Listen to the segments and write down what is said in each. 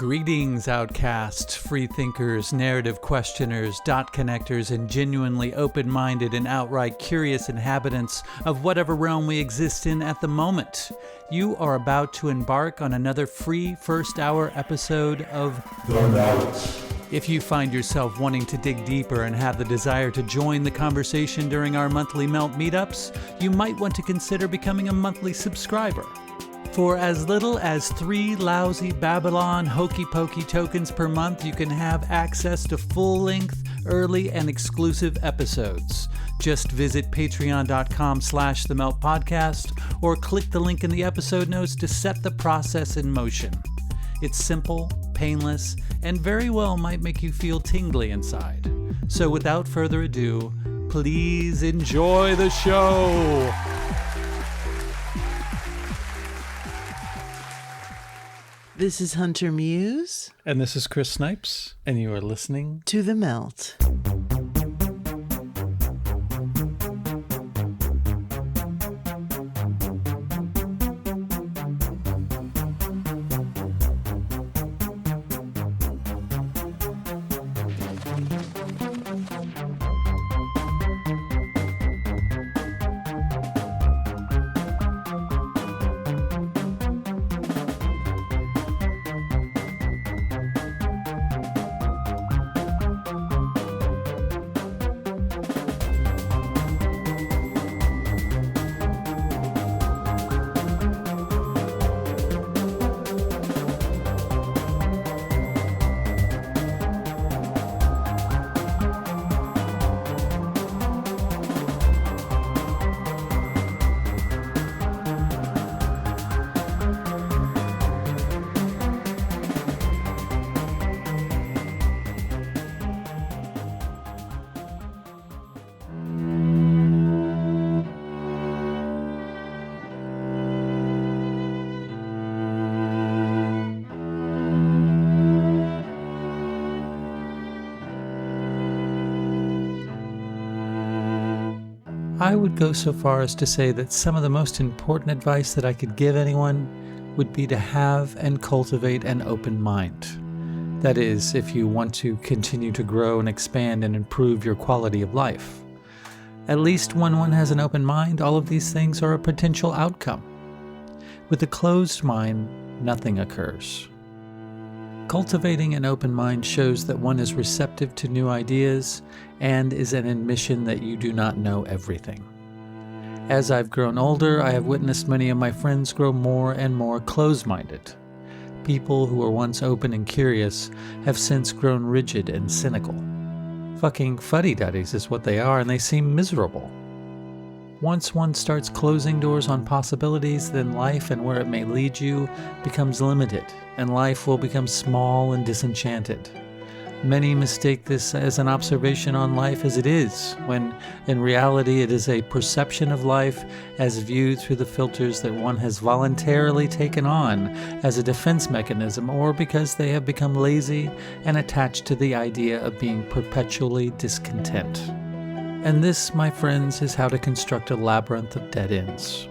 Greetings, outcasts, freethinkers, narrative questioners, dot connectors, and genuinely open-minded and outright curious inhabitants of whatever realm we exist in at the moment. You are about to embark on another free first-hour episode of The Melt. If you find yourself wanting to dig deeper and have the desire to join the conversation during our monthly Melt meetups, you might want to consider becoming a monthly subscriber. For as little as 3 lousy Babylon hokey-pokey tokens per month, you can have access to full-length, early, and exclusive episodes. Just visit patreon.com/themeltpodcast or click the link in the episode notes to set the process in motion. It's simple, painless, and very well might make you feel tingly inside. So without further ado, please enjoy the show! This is Hunter Muse. And this is Chris Snipes, and you are listening to The Melt. I would go so far as to say that some of the most important advice that I could give anyone would be to have and cultivate an open mind. That is, if you want to continue to grow and expand and improve your quality of life. At least when one has an open mind, all of these things are a potential outcome. With a closed mind, nothing occurs. Cultivating an open mind shows that one is receptive to new ideas and is an admission that you do not know everything. As I've grown older, I have witnessed many of my friends grow more and more closed-minded. People who were once open and curious have since grown rigid and cynical. Fucking fuddy-duddies is what they are, and they seem miserable. Once one starts closing doors on possibilities, then life and where it may lead you becomes limited, and life will become small and disenchanted. Many mistake this as an observation on life as it is, when in reality it is a perception of life as viewed through the filters that one has voluntarily taken on as a defense mechanism, or because they have become lazy and attached to the idea of being perpetually discontent. And this, my friends, is how to construct a labyrinth of dead ends.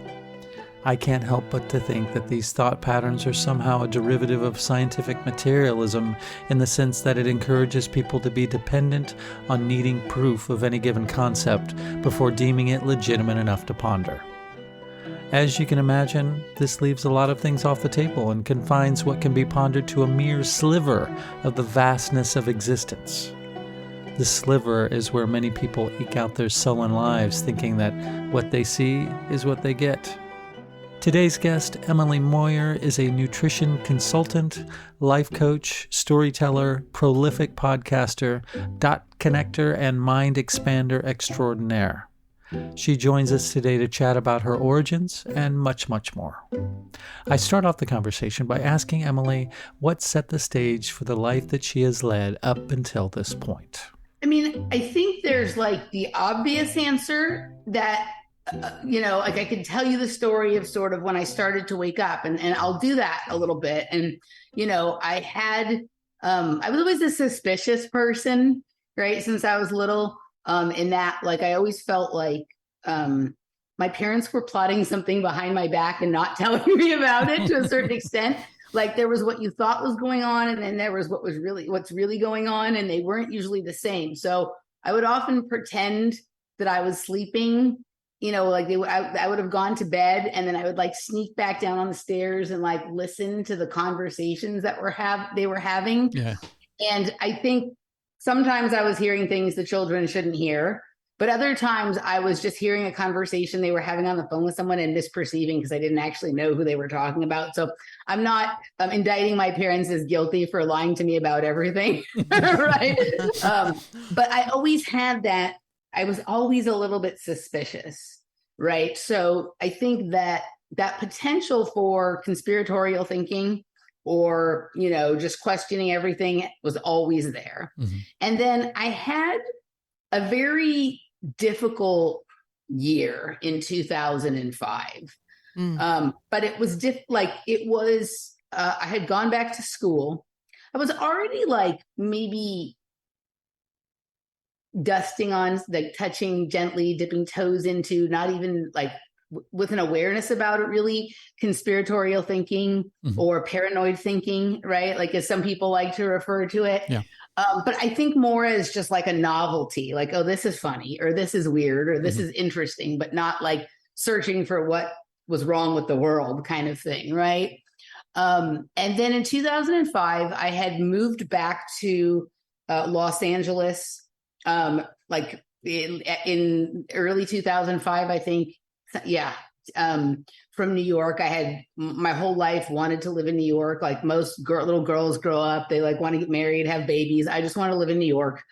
I can't help but to think that these thought patterns are somehow a derivative of scientific materialism in the sense that it encourages people to be dependent on needing proof of any given concept before deeming it legitimate enough to ponder. As you can imagine, this leaves a lot of things off the table and confines what can be pondered to a mere sliver of the vastness of existence. The sliver is where many people eke out their sullen lives thinking that what they see is what they get. Today's guest, Emily Moyer, is a nutrition consultant, life coach, storyteller, prolific podcaster, dot connector, and mind expander extraordinaire. She joins us today to chat about her origins and much, much more. I start off the conversation by asking Emily what set the stage for the life that she has led up until this point. I mean, I think there's like the obvious answer that, like I could tell you the story of sort of when I started to wake up, and I'll do that a little bit. And, I was always a suspicious person, right? Since I was little, in that, like, I always felt like my parents were plotting something behind my back and not telling me about it to a certain extent. Like there was what you thought was going on, and then there was what's really going on, and they weren't usually the same. So I would often pretend that I was sleeping, like I would have gone to bed, and then I would like sneak back down on the stairs and like listen to the conversations that they were having. Yeah. And I think sometimes I was hearing things the children shouldn't hear, but other times I was just hearing a conversation they were having on the phone with someone and misperceiving because I didn't actually know who they were talking about. So I'm not indicting my parents as guilty for lying to me about everything, right? But I always had that. I was always a little bit suspicious, right? So I think that potential for conspiratorial thinking or, just questioning everything was always there. Mm-hmm. And then I had a very difficult year in 2005. But it was I had gone back to school. I was already like maybe dusting on, like touching gently, dipping toes into, not even like with an awareness about it, really, conspiratorial thinking or paranoid thinking, right? Like as some people like to refer to it. Yeah. But I think more as just like a novelty, like, oh, this is funny, or this is weird, or this is interesting, but not like searching for what was wrong with the world kind of thing, right? And then in 2005, I had moved back to Los Angeles, like in early 2005, I think. Yeah. From New York. I had my whole life wanted to live in New York. Like most little girls grow up, they like want to get married, have babies. I just want to live in New York.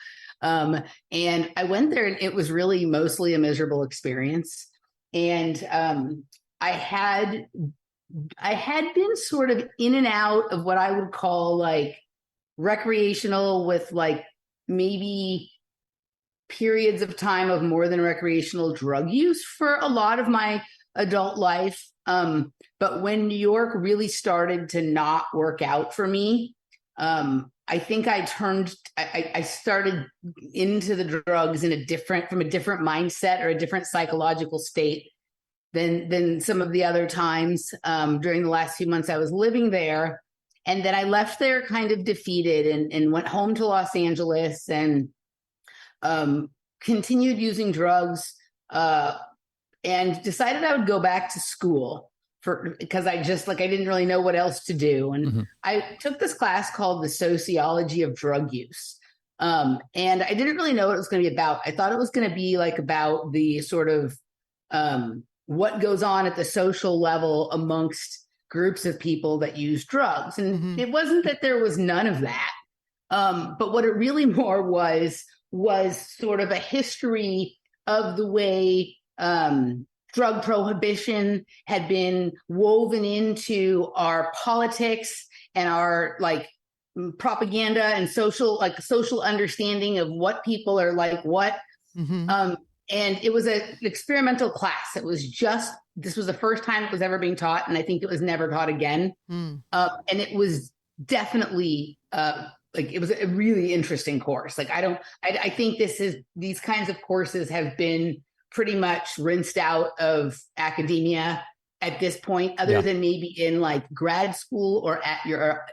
And I went there, and it was really mostly a miserable experience. And I had been sort of in and out of what I would call like recreational with like maybe periods of time of more than recreational drug use for a lot of my adult life. But when New York really started to not work out for me, I think I started into the drugs from a different mindset or a different psychological state than some of the other times during the last few months I was living there. And then I left there kind of defeated and went home to Los Angeles and continued using drugs and decided I would go back to school because I didn't really know what else to do. And I took this class called The Sociology of Drug Use. And I didn't really know what it was going to be about. I thought it was going to be like about the sort of what goes on at the social level amongst groups of people that use drugs. And it wasn't that there was none of that. But what it really more was sort of a history of the way drug prohibition had been woven into our politics and our like propaganda and social understanding of what people are like what. And it was an experimental class. This was the first time it was ever being taught, and I think it was never taught again. And it was definitely it was a really interesting course. Like I think these kinds of courses have been pretty much rinsed out of academia at this point, other than maybe in like grad school or at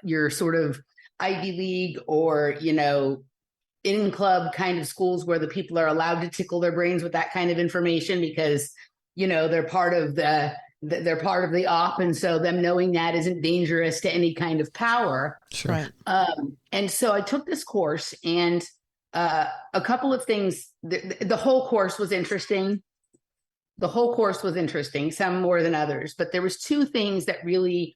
your sort of Ivy League or, in club kind of schools where the people are allowed to tickle their brains with that kind of information because, they're part of the op. And so them knowing that isn't dangerous to any kind of power. Sure. Right. And so I took this course and a couple of things, the whole course was interesting. Some more than others, but there was two things that really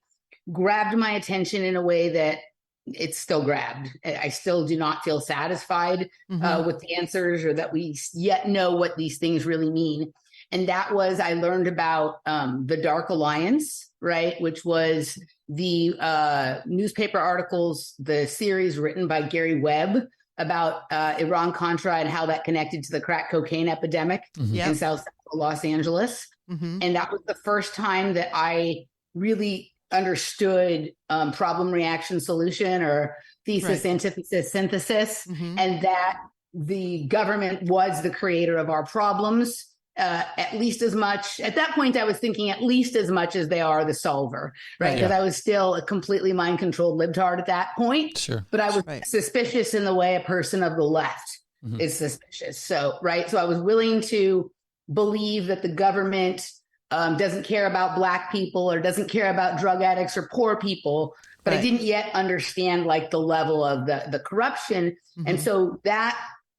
grabbed my attention in a way that it's still grabbed. I still do not feel satisfied with the answers or that we yet know what these things really mean. And that was, I learned about the Dark Alliance, right? Which was the newspaper articles, the series written by Gary Webb about Iran-Contra and how that connected to the crack cocaine epidemic in South Los Angeles. And that was the first time that I really understood problem, reaction, solution, or thesis, antithesis, synthesis, and that the government was the creator of our problems at least as much. At that point, I was thinking at least as much as they are the solver, right? Because I was still a completely mind-controlled libtard at that point. Sure. But I was suspicious in the way a person of the left is suspicious. So, right. So I was willing to believe that the government doesn't care about Black people or doesn't care about drug addicts or poor people. But I didn't yet understand like the level of the corruption. And so that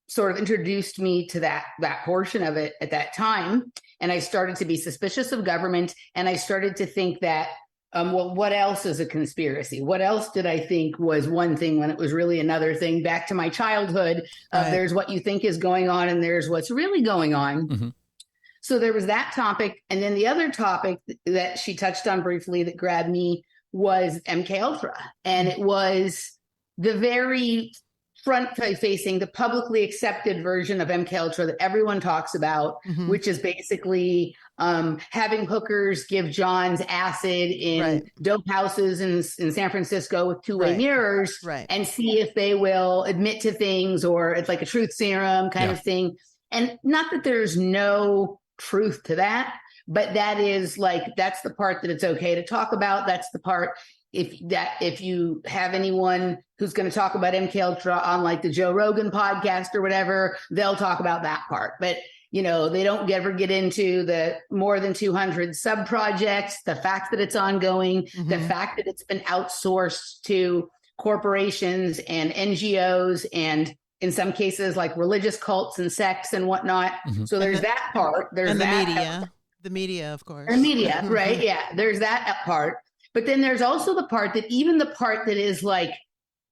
sort of introduced me to that portion of it at that time. And I started to be suspicious of government. And I started to think that, well, what else is a conspiracy? What else did I think was one thing when it was really another thing? Back to my childhood, there's what you think is going on and there's what's really going on. So there was that topic. And then the other topic that she touched on briefly that grabbed me was MK Ultra. And it was the very front-facing, the publicly accepted version of MK Ultra that everyone talks about, which is basically having hookers give Johns acid in dope houses in San Francisco with two-way mirrors and see if they will admit to things, or it's like a truth serum kind of thing. And not that there's no truth to that, but that is like, that's the part that it's okay to talk about. That's the part if you have anyone who's going to talk about MK Ultra on like the Joe Rogan podcast or whatever, they'll talk about that part. But, you know, they don't ever get into the more than 200 sub projects, the fact that it's ongoing, the fact that it's been outsourced to corporations and NGOs and in some cases like religious cults and sects and whatnot. So there's that part. There's the media, of course. And media, right? Yeah, there's that part. But then there's also the part that even the part that is like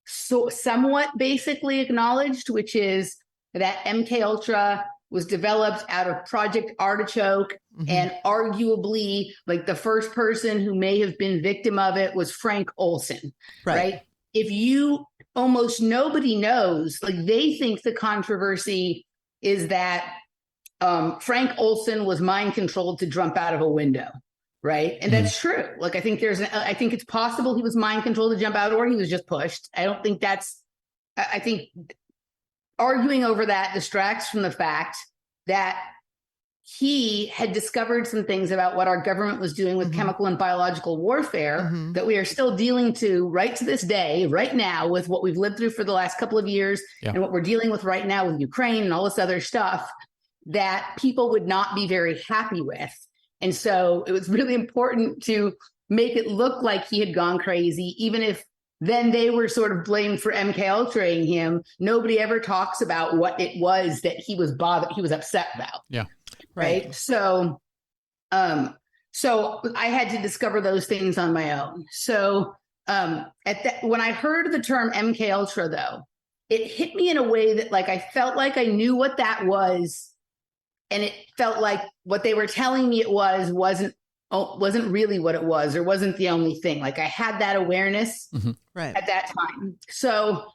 so somewhat basically acknowledged, which is that MK Ultra was developed out of Project Artichoke, and arguably like the first person who may have been victim of it was Frank Olson, right? If you almost nobody knows, like they think the controversy is that Frank Olson was mind controlled to jump out of a window. Right. And that's true. Like, I think I think it's possible he was mind controlled to jump out, or he was just pushed. I don't think I think arguing over that distracts from the fact that he had discovered some things about what our government was doing with chemical and biological warfare that we are still dealing to right to this day, right now, with what we've lived through for the last couple of years and what we're dealing with right now with Ukraine and all this other stuff that people would not be very happy with. And so it was really important to make it look like he had gone crazy, even if then they were sort of blamed for MK Ultraing him. Nobody ever talks about what it was that he was upset about. Yeah. Right. So I had to discover those things on my own. So when I heard the term MK Ultra, though, it hit me in a way that like I felt like I knew what that was. And it felt like what they were telling me it wasn't really what it was, or wasn't the only thing. Like I had that awareness at that time. So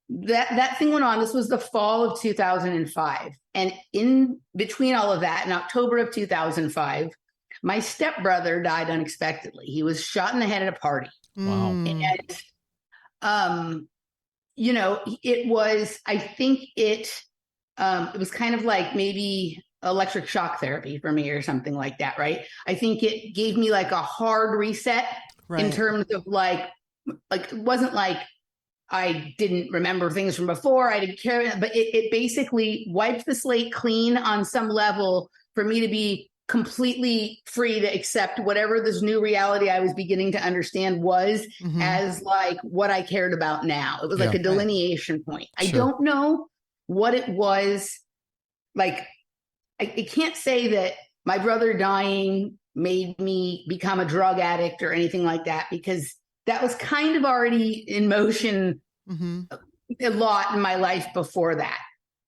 that thing went on. This was the fall of 2005. And in between all of that, in October of 2005, my stepbrother died unexpectedly. He was shot in the head at a party. Wow. And, you know, it was kind of like maybe electric shock therapy for me or something like that, right? I think it gave me like a hard reset in terms of like it wasn't like I didn't remember things from before, I didn't care, but it basically wiped the slate clean on some level for me to be completely free to accept whatever this new reality I was beginning to understand was as like what I cared about now. It was like a delineation point. I don't know what it was. Like, I can't say that my brother dying made me become a drug addict or anything like that, because that was kind of already in motion a lot in my life before that.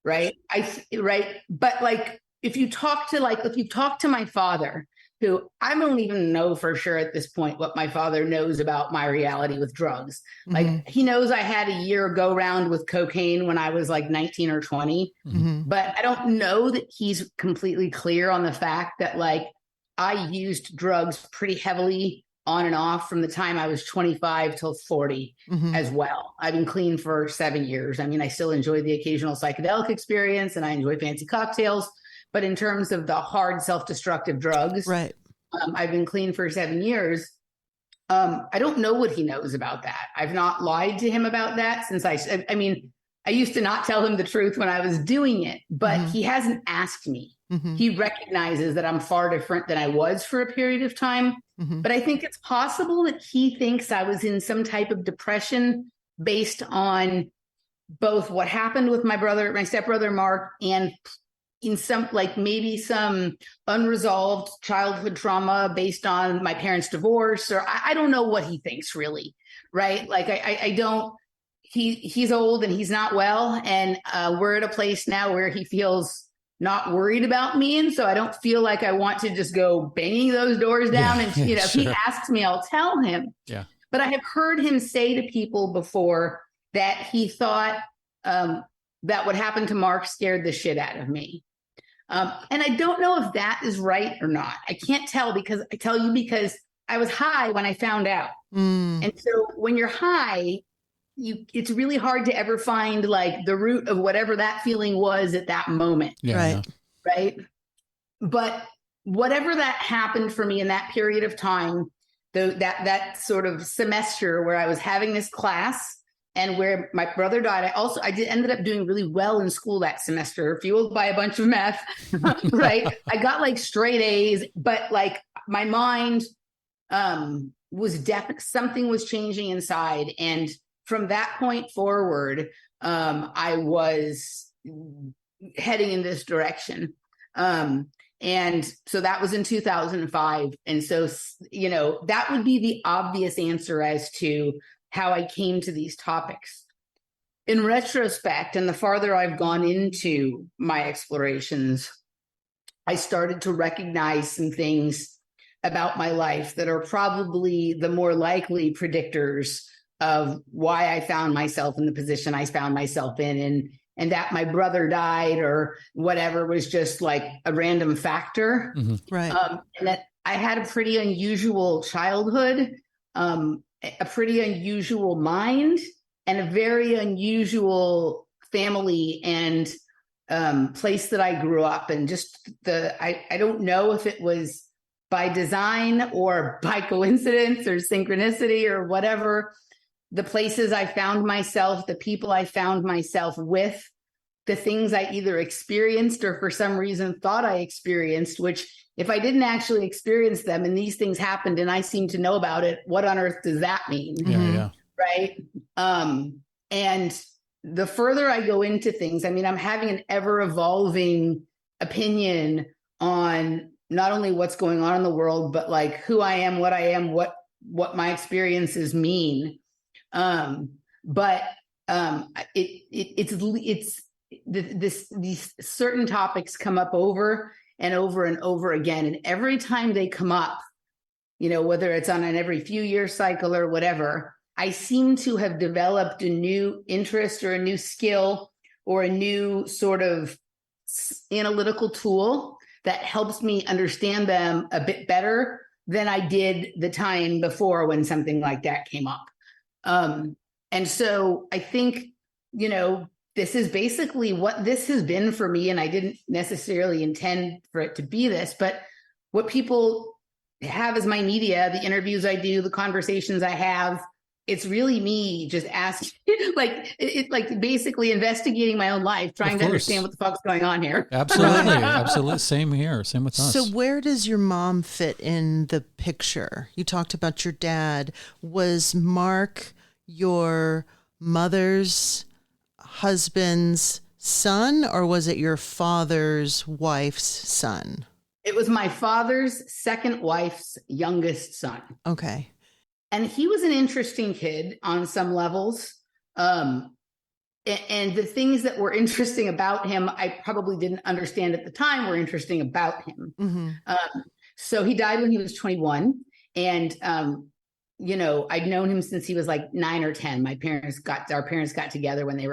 Right. But like, if you talk to my father, who I don't even know for sure at this point what my father knows about my reality with drugs. Like he knows I had a year go round with cocaine when I was like 19 or 20, but I don't know that he's completely clear on the fact that like I used drugs pretty heavily on and off from the time I was 25 till 40 as well. I've been clean for 7 years. I mean, I still enjoy the occasional psychedelic experience and I enjoy fancy cocktails, but in terms of the hard self-destructive drugs, Right. I've been clean for 7 years. I don't know what he knows about that. I've not lied to him about that since I mean, I used to not tell him the truth when I was doing it, but he hasn't asked me. He recognizes that I'm far different than I was for a period of time. But I think it's possible that he thinks I was in some type of depression based on both what happened with my stepbrother, Mark, and in some, like maybe some unresolved childhood trauma based on my parents' divorce, or I don't know what he thinks really, right? Like I don't, he's old and he's not well. And we're at a place now where he feels not worried about me. And so I don't feel like I want to just go banging those doors down. And, you know, if he asks me, I'll tell him. Yeah. But I have heard him say to people before that he thought that what happened to Mark scared the shit out of me. And I don't know if that is right or not. I can't tell because I was high when I found out. And so when you're high, it's really hard to ever find like the root of whatever that feeling was at that moment. Yeah, right. But whatever that happened for me in that period of time, that sort of semester where I was having this class and where my brother died, I ended up doing really well in school that semester, fueled by a bunch of meth, right? I got like straight A's, but like my mind was something was changing inside. And from that point forward, I was heading in this direction. And so that was in 2005. And so, you know, that would be the obvious answer as to how I came to these topics. In retrospect, and the farther I've gone into my explorations, I started to recognize some things about my life that are probably the more likely predictors of why I found myself in the position I found myself in, and that my brother died or whatever was just like a random factor. Right. And that I had a pretty unusual childhood, a pretty unusual mind, and a very unusual family and place that I grew up. And just I don't know if it was by design or by coincidence or synchronicity or whatever, the places I found myself, the people I found myself with, the things I either experienced or for some reason thought I experienced, which if I didn't actually experience them and these things happened and I seem to know about it, what on earth does that mean? Right. And the further I go into things, I mean, I'm having an ever evolving opinion on not only what's going on in the world, but like who I am, what my experiences mean. These certain topics come up over and over and over again. And every time they come up, you know, whether it's on an every few year cycle or whatever, I seem to have developed a new interest or a new skill or a new sort of analytical tool that helps me understand them a bit better than I did the time before when something like that came up. And so I think, you know, this is basically what this has been for me. And I didn't necessarily intend for it to be this, but what people have as my media, the interviews I do, the conversations I have, it's really me just asking, like basically investigating my own life, trying to understand what the fuck's going on here. Absolutely. Same here. Same with us. So where does your mom fit in the picture? You talked about your dad. Was Mark your mother's husband's son, or was it your father's wife's son? It was my father's second wife's youngest son. Okay. And he was an interesting kid on some levels. And the things that were interesting about him, I probably didn't understand at the time, were interesting about him. So he died when he was 21. And, you know, I'd known him since he was like 9 or 10. Our parents got together when he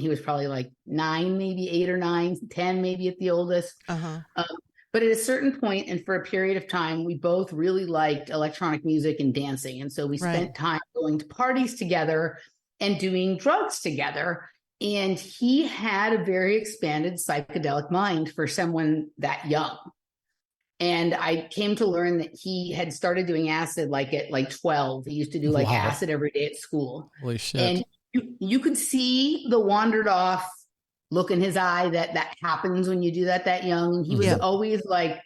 was probably like 9, maybe 8 or 9, 10, maybe at the oldest. But at a certain point, and for a period of time, we both really liked electronic music and dancing. And so we spent time going to parties together and doing drugs together. And he had a very expanded psychedelic mind for someone that young. And I came to learn that he had started doing acid like at like 12. He used to do like Wow. acid every day at school. Holy shit. And you could see the wandered off look in his eye that happens when you do that young. And he was always like,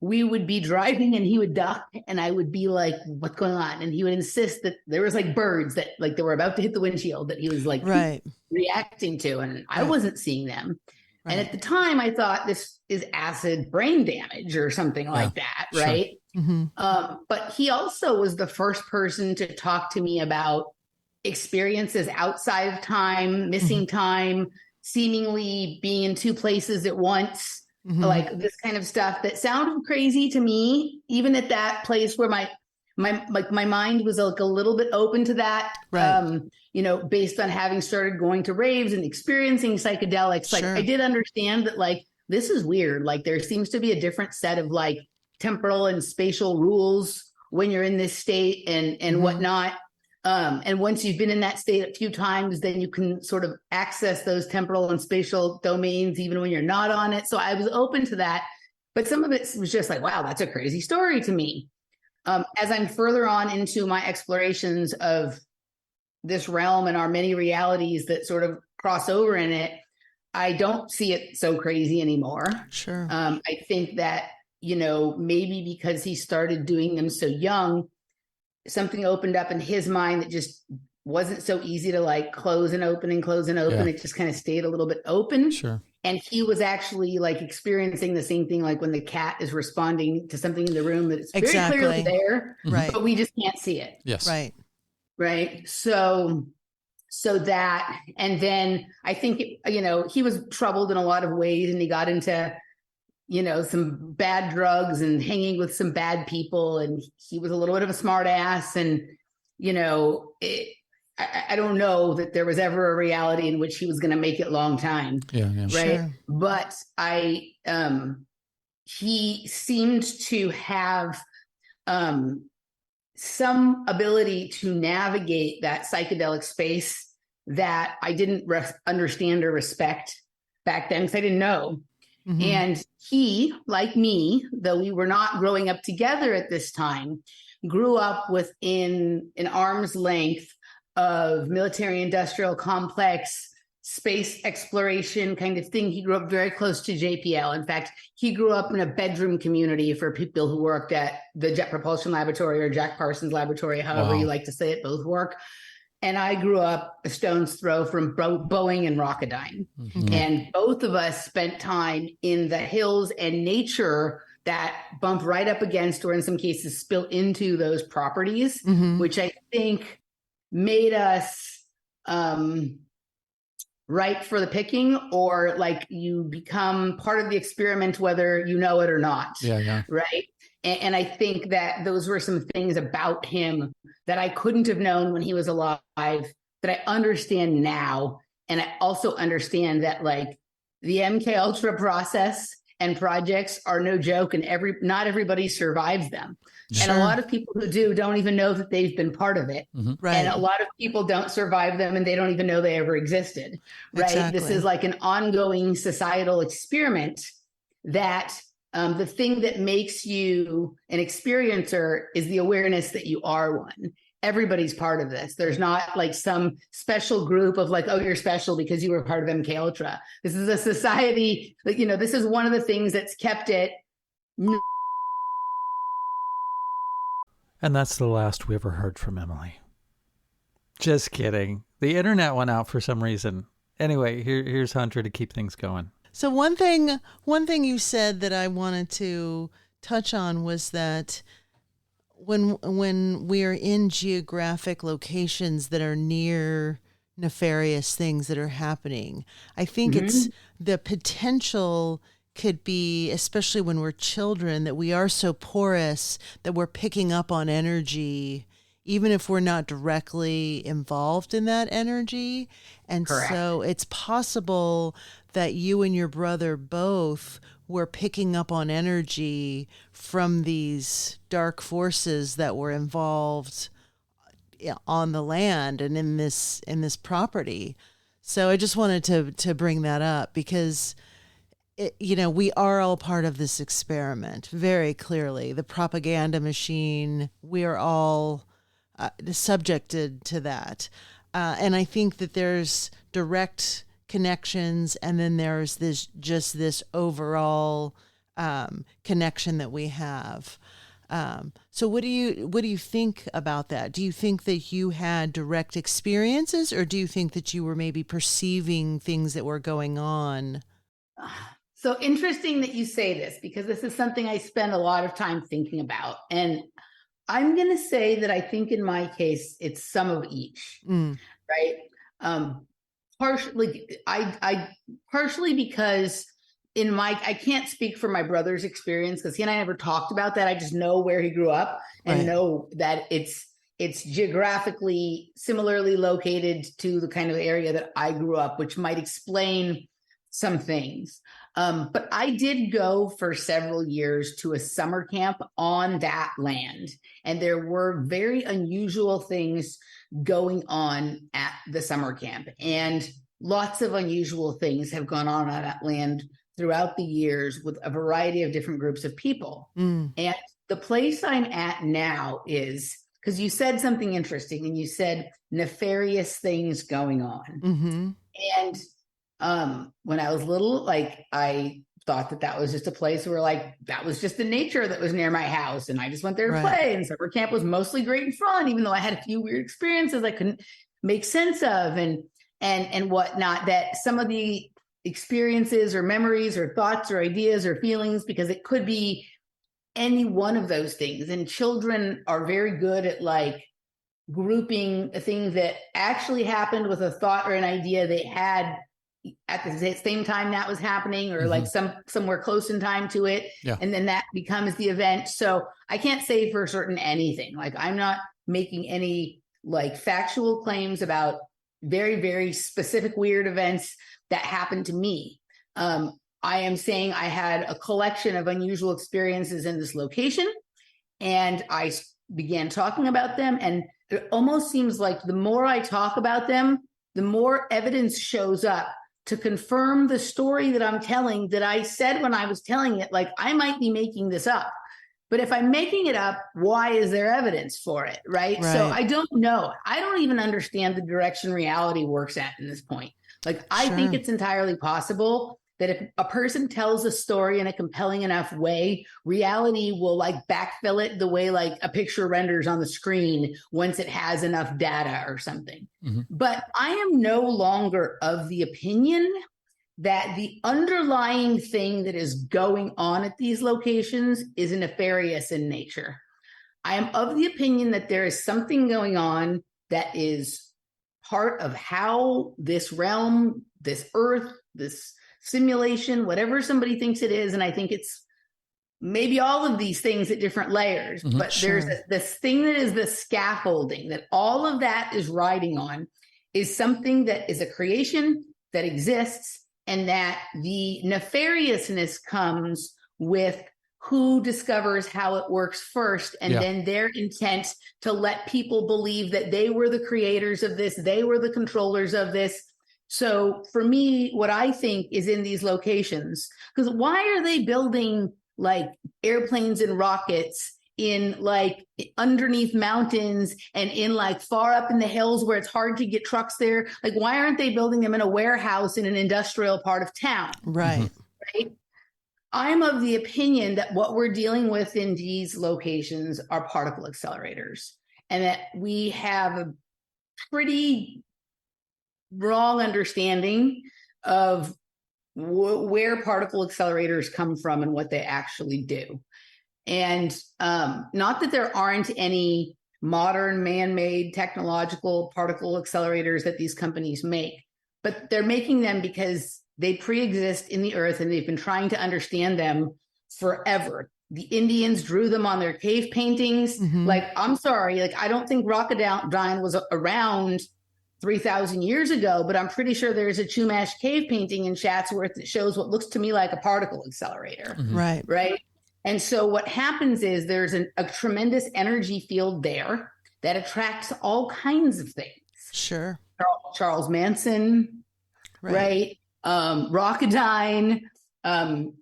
we would be driving and he would duck and I would be like, what's going on? And he would insist that there was like birds that like they were about to hit the windshield that he was like reacting to. And I wasn't seeing them. Right. And at the time I thought this is acid brain damage or something like that. Right. Sure. Mm-hmm. But he also was the first person to talk to me about experiences outside of time, missing time, seemingly being in two places at once. Like this kind of stuff that sounded crazy to me, even at that place where my mind was like a little bit open to that, based on having started going to raves and experiencing psychedelics. Like I did understand that like, this is weird. Like there seems to be a different set of like temporal and spatial rules when you're in this state and whatnot. And once you've been in that state a few times, then you can sort of access those temporal and spatial domains, even when you're not on it. So I was open to that, but some of it was just like, wow, that's a crazy story to me. As I'm further on into my explorations of this realm and our many realities that sort of cross over in it, I don't see it so crazy anymore. Sure. I think that, maybe because he started doing them so young, something opened up in his mind that just wasn't so easy to like close and open and close and open. It just kind of stayed a little bit open. Sure. And he was actually like experiencing the same thing, like when the cat is responding to something in the room that it's very clearly there, but we just can't see it. Yes. Right. Right. So that, and then I think, he was troubled in a lot of ways and he got into some bad drugs and hanging with some bad people. And he was a little bit of a smart ass. And, I don't know that there was ever a reality in which he was going to make it long time. Yeah. Right. Sure. But he seemed to have some ability to navigate that psychedelic space that I didn't understand or respect back then because I didn't know. Mm-hmm. And he, like me, though we were not growing up together at this time, grew up within an arm's length of military industrial complex space exploration kind of thing. He grew up very close to JPL. In fact, he grew up in a bedroom community for people who worked at the Jet Propulsion Laboratory or Jack Parsons Laboratory, however you like to say it, both work. And I grew up a stone's throw from Boeing and Rocketdyne. Mm-hmm. And both of us spent time in the hills and nature that bump right up against, or in some cases spill into those properties, which I think made us ripe for the picking, or like you become part of the experiment, whether you know it or not. Yeah. Right. And I think that those were some things about him that I couldn't have known when he was alive that I understand now. And I also understand that like the MK Ultra process and projects are no joke, and not everybody survives them. Sure. And a lot of people who do don't even know that they've been part of it. Mm-hmm. Right. And a lot of people don't survive them and they don't even know they ever existed. Right. Exactly. This is like an ongoing societal experiment that the thing that makes you an experiencer is the awareness that you are one. Everybody's part of this. There's not like some special group of like, oh, you're special because you were part of MK Ultra. This is a society that, this is one of the things that's kept it. And that's the last we ever heard from Emily. Just kidding. The internet went out for some reason. Anyway, here's Hunter to keep things going. So one thing you said that I wanted to touch on was that when we're in geographic locations that are near nefarious things that are happening, I think it's the potential could be, especially when we're children, that we are so porous that we're picking up on energy, even if we're not directly involved in that energy. And Correct. So it's possible that you and your brother both were picking up on energy from these dark forces that were involved on the land and in this property. So I just wanted to bring that up because we are all part of this experiment very clearly. The propaganda machine, we are all subjected to that. And I think that there's direct connections, and then there's this overall connection that we have. So what do you think about that? Do you think that you had direct experiences, or do you think that you were maybe perceiving things that were going on? So interesting that you say this, because this is something I spend a lot of time thinking about. And I'm going to say that I think in my case, it's some of each, right? Partially, partially because I can't speak for my brother's experience because he and I never talked about that. I just know where he grew up and know that it's geographically similarly located to the kind of area that I grew up, which might explain some things. But I did go for several years to a summer camp on that land, and there were very unusual things going on at the summer camp, and lots of unusual things have gone on that land throughout the years with a variety of different groups of people. And the place I'm at now is, because you said something interesting, and you said nefarious things going on. And when I was little, I thought that was just a place where that was just the nature that was near my house. And I just went there to play, and summer camp was mostly great and fun, even though I had a few weird experiences I couldn't make sense of and whatnot, that some of the experiences or memories or thoughts or ideas or feelings, because it could be any one of those things. And children are very good at grouping a thing that actually happened with a thought or an idea they had at the same time that was happening, or somewhere close in time to it. And then that becomes the event. So I can't say for certain anything. I'm not making any factual claims about very, very specific weird events that happened to me. I am saying I had a collection of unusual experiences in this location, and I began talking about them. And it almost seems like the more I talk about them, the more evidence shows up to confirm the story that I'm telling, that I said when I was telling it. I might be making this up, but if I'm making it up, why is there evidence for it? Right. So I don't know. I don't even understand the direction reality works at in this point. I think it's entirely possible that if a person tells a story in a compelling enough way, reality will backfill it the way a picture renders on the screen once it has enough data or something. But I am no longer of the opinion that the underlying thing that is going on at these locations is nefarious in nature. I am of the opinion that there is something going on that is part of how this realm, this earth, this simulation, whatever somebody thinks it is, and I think it's maybe all of these things at different layers, but there's this thing that is the scaffolding that all of that is riding on, is something that is a creation that exists, and that the nefariousness comes with who discovers how it works first, and then their intent to let people believe that they were the creators of this, they were the controllers of this. So for me, what I think is in these locations, because why are they building airplanes and rockets in underneath mountains and in far up in the hills where it's hard to get trucks there? Why aren't they building them in a warehouse in an industrial part of town? Right. I'm of the opinion that what we're dealing with in these locations are particle accelerators, and that we have a pretty wrong understanding of where particle accelerators come from and what they actually do. And not that there aren't any modern man-made technological particle accelerators that these companies make, but they're making them because they pre-exist in the earth, and they've been trying to understand them forever. The Indians drew them on their cave paintings. I'm sorry, I don't think Rocketdyne was around 3,000 years ago, but I'm pretty sure there's a Chumash cave painting in Chatsworth that shows what looks to me like a particle accelerator. Right. And so what happens is there's a tremendous energy field there that attracts all kinds of things. Charles Manson, right? Rocketdyne,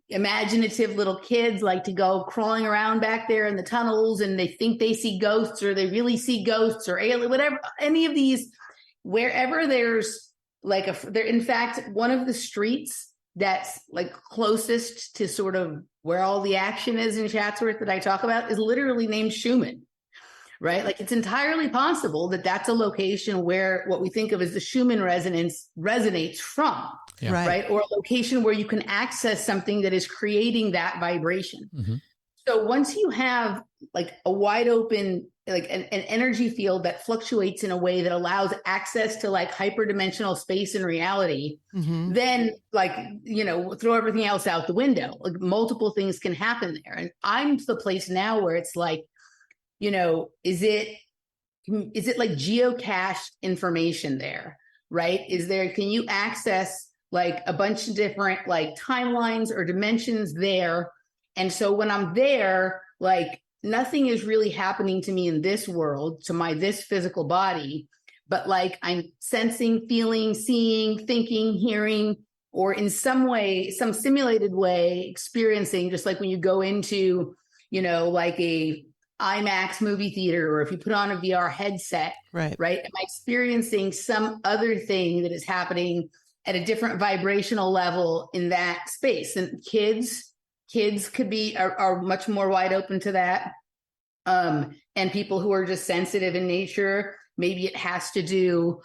imaginative little kids like to go crawling around back there in the tunnels and they think they see ghosts or they really see ghosts or alien, whatever, any of these, wherever there's like there, in fact, one of the streets that's like closest to sort of where all the action is in Chatsworth that I talk about is literally named Schumann. Right? Like it's entirely possible that that's a location where what we think of as the Schumann resonance resonates from, right? Or a location where you can access something that is creating that vibration. Mm-hmm. So once you have like a wide open, like an energy field that fluctuates in a way that allows access to like hyperdimensional space and reality, mm-hmm. then like, you know, throw everything else out the window. Like multiple things can happen there. And I'm to the place now where it's like, you know, is it like geocached information there, right? Can you access like a bunch of different like timelines or dimensions there? And so when I'm there, like nothing is really happening to me in this world, to this physical body, but like I'm sensing, feeling, seeing, thinking, hearing, or in some way, some simulated way experiencing, just like when you go into, you know, like a IMAX movie theater, or if you put on a VR headset, right? Am I experiencing some other thing that is happening at a different vibrational level in that space? And kids could be are much more wide open to that. And people who are just sensitive in nature, maybe it has to do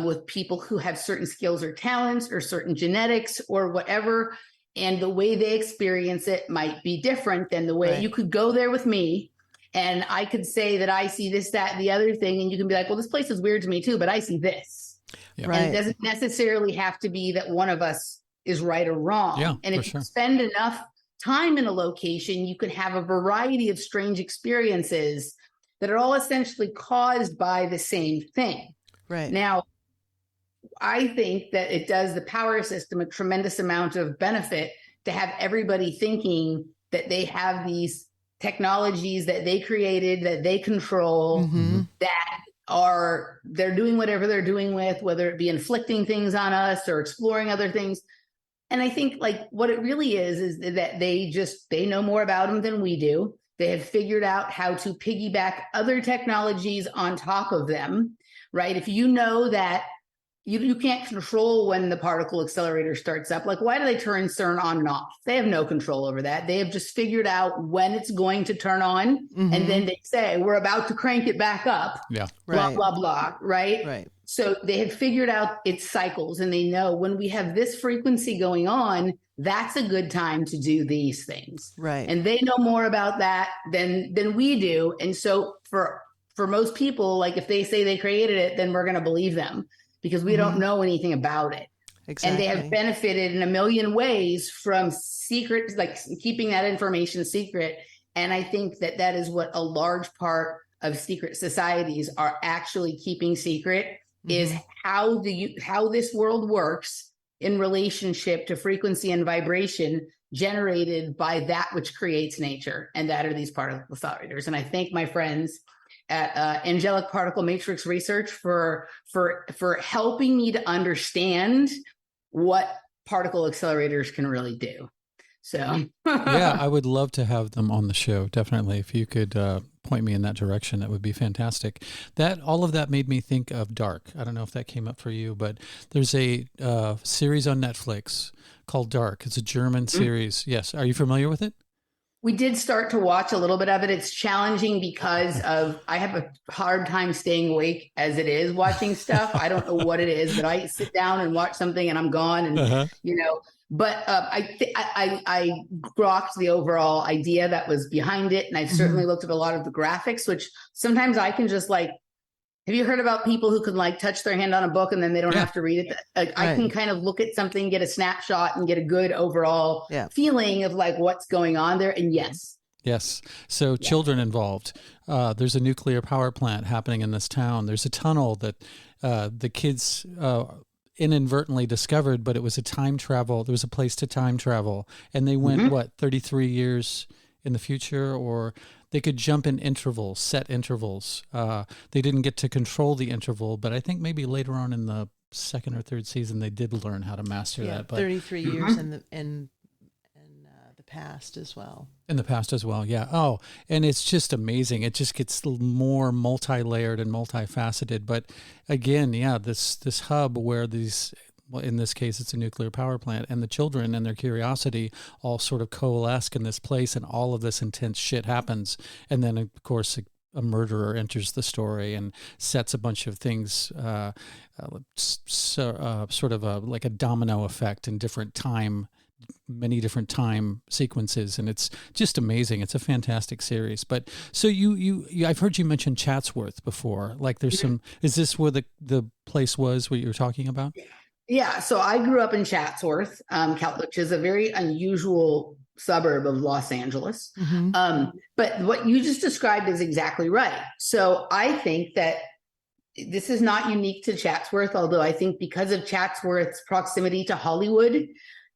with people who have certain skills or talents or certain genetics or whatever. And the way they experience it might be different than the way you could go there with me. And I could say that I see this, that, and the other thing. And you can be like, well, this place is weird to me too, but I see this. Yeah. And it doesn't necessarily have to be that one of us is right or wrong. Yeah, and if you spend enough time in a location, you can have a variety of strange experiences that are all essentially caused by the same thing. Right. Now, I think that it does the power system a tremendous amount of benefit to have everybody thinking that they have these technologies that they created, that they control, mm-hmm. that they're doing whatever they're doing with, whether it be inflicting things on us or exploring other things. And I think like what it really is that they know more about them than we do. They have figured out how to piggyback other technologies on top of them, right? If you know that you can't control when the particle accelerator starts up. Like, why do they turn CERN on and off? They have no control over that. They have just figured out when it's going to turn on. Mm-hmm. And then they say, we're about to crank it back up. Yeah. Blah, blah, blah. Right. Right. So they have figured out its cycles and they know when we have this frequency going on, that's a good time to do these things. Right. And they know more about that than we do. And so for most people, like if they say they created it, then we're going to believe them, because we don't know anything about it. Exactly. And they have benefited in a million ways from secret, like keeping that information secret. And I think that is what a large part of secret societies are actually keeping secret, is how this world works in relationship to frequency and vibration generated by that which creates nature. And that are these particle accelerators. And I thank my friends at Angelic Particle Matrix Research for helping me to understand what particle accelerators can really do. So yeah, I would love to have them on the show. Definitely. If you could point me in that direction, that would be fantastic. All of that made me think of Dark. I don't know if that came up for you, but there's a series on Netflix called Dark. It's a German series. Yes. Are you familiar with it? We did start to watch a little bit of it. It's challenging because I have a hard time staying awake as it is watching stuff. I don't know what it is, but I sit down and watch something and I'm gone, and But I grokked the overall idea that was behind it, and I've certainly looked at a lot of the graphics, which sometimes I can just like. Have you heard about people who can like touch their hand on a book and then they don't have to read it? I can kind of look at something, get a snapshot, and get a good overall feeling of like what's going on there. And yes. So children involved. There's a nuclear power plant happening in this town. There's a tunnel that the kids inadvertently discovered, but it was a time travel. There was a place to time travel, and they went 33 years in the future, or they could jump in intervals, set intervals. They didn't get to control the interval, but I think maybe later on in the second or third season, they did learn how to master that. But 33 years in the past as well. In the past as well, yeah. Oh, and it's just amazing. It just gets more multi-layered and multifaceted. But again, yeah, this hub where these, well, in this case, it's a nuclear power plant, and the children and their curiosity all sort of coalesce in this place, and all of this intense shit happens. And then, of course, a murderer enters the story and sets a bunch of things, sort of like a domino effect in many different time sequences, and it's just amazing. It's a fantastic series. But so you I've heard you mention Chatsworth before. Like there's some, is this where the place was what you were talking about? Yeah. So I grew up in Chatsworth, which is a very unusual suburb of Los Angeles. But what you just described is exactly right. So I think that this is not unique to Chatsworth, although I think because of Chatsworth's proximity to Hollywood,